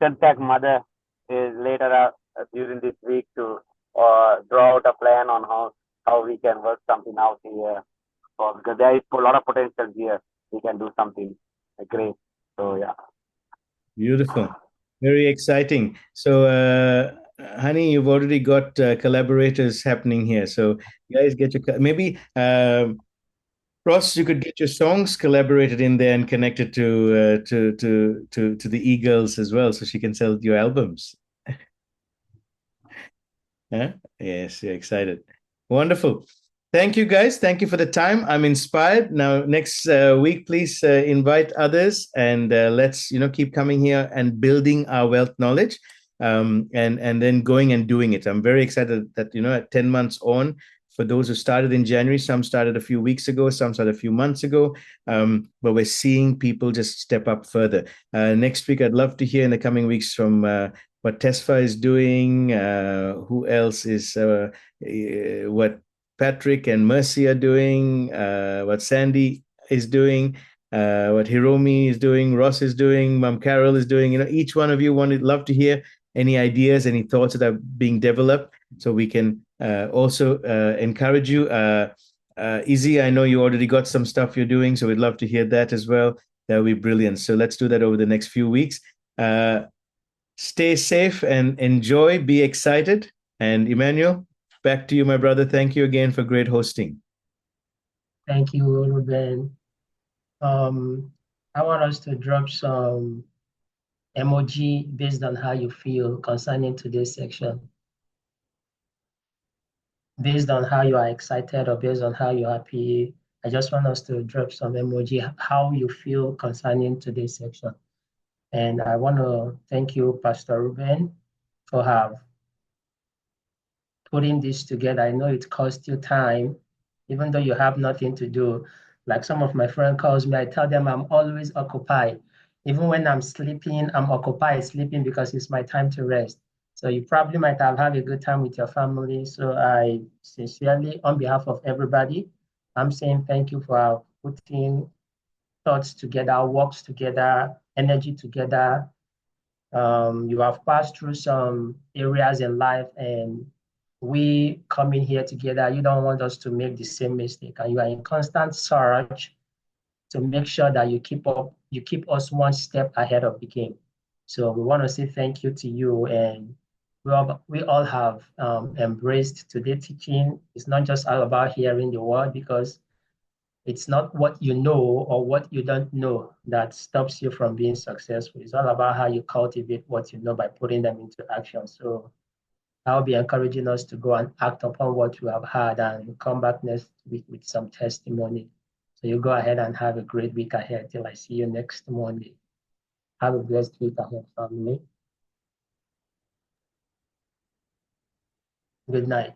contact mother later during this week to draw out a plan on how we can work something out here, because there is a lot of potential here. We can do something great. So yeah. Beautiful. Very exciting. So, honey, you've already got collaborators happening here. So, you guys get your maybe Ross, you could get your songs collaborated in there and connected to the e-girls as well, so she can sell your albums. Yeah? Yes, you're excited. Wonderful. Thank you, guys. Thank you for the time. I'm inspired. Now, next week, please invite others, and let's keep coming here and building our wealth knowledge, and then going and doing it. I'm very excited that at 10 months on, for those who started in January, some started a few weeks ago, some started a few months ago, but we're seeing people just step up further. Next week, I'd love to hear in the coming weeks from what Tesfa is doing, who else is, what Patrick and Mercy are doing, what Sandy is doing, what Hiromi is doing, Ross is doing, Mom Carol is doing. Each one of you love to hear any ideas, any thoughts that are being developed, so we can also encourage you. Izzy, I know you already got some stuff you're doing, so we'd love to hear that as well. That would be brilliant. So let's do that over the next few weeks. Stay safe and enjoy. Be excited. And Emmanuel, back to you, my brother. Thank you again for great hosting. Thank you, Ruben. I want us to drop some emoji based on how you feel concerning today's section. Based on how you are excited or based on how you're happy, I just want us to drop some emoji, how you feel concerning today's section. And I want to thank you, Pastor Ruben, for putting this together. I know it cost you time, even though you have nothing to do. Like some of my friends calls me, I tell them I'm always occupied. Even when I'm sleeping, I'm occupied sleeping because it's my time to rest. So you probably might have had a good time with your family. So I sincerely, on behalf of everybody, I'm saying thank you for putting thoughts together, works together, energy together. You have passed through some areas in life, and we coming here together, you don't want us to make the same mistake, and you are in constant search to make sure that you keep us one step ahead of the game. So we want to say thank you to you, and we all have embraced today's teaching. It's not just all about hearing the word, because it's not what you know or what you don't know that stops you from being successful. It's all about how you cultivate what you know by putting them into action. So I'll be encouraging us to go and act upon what you have heard and come back next week with some testimony. So you go ahead and have a great week ahead till I see you next Monday. Have a blessed week ahead, family. Good night.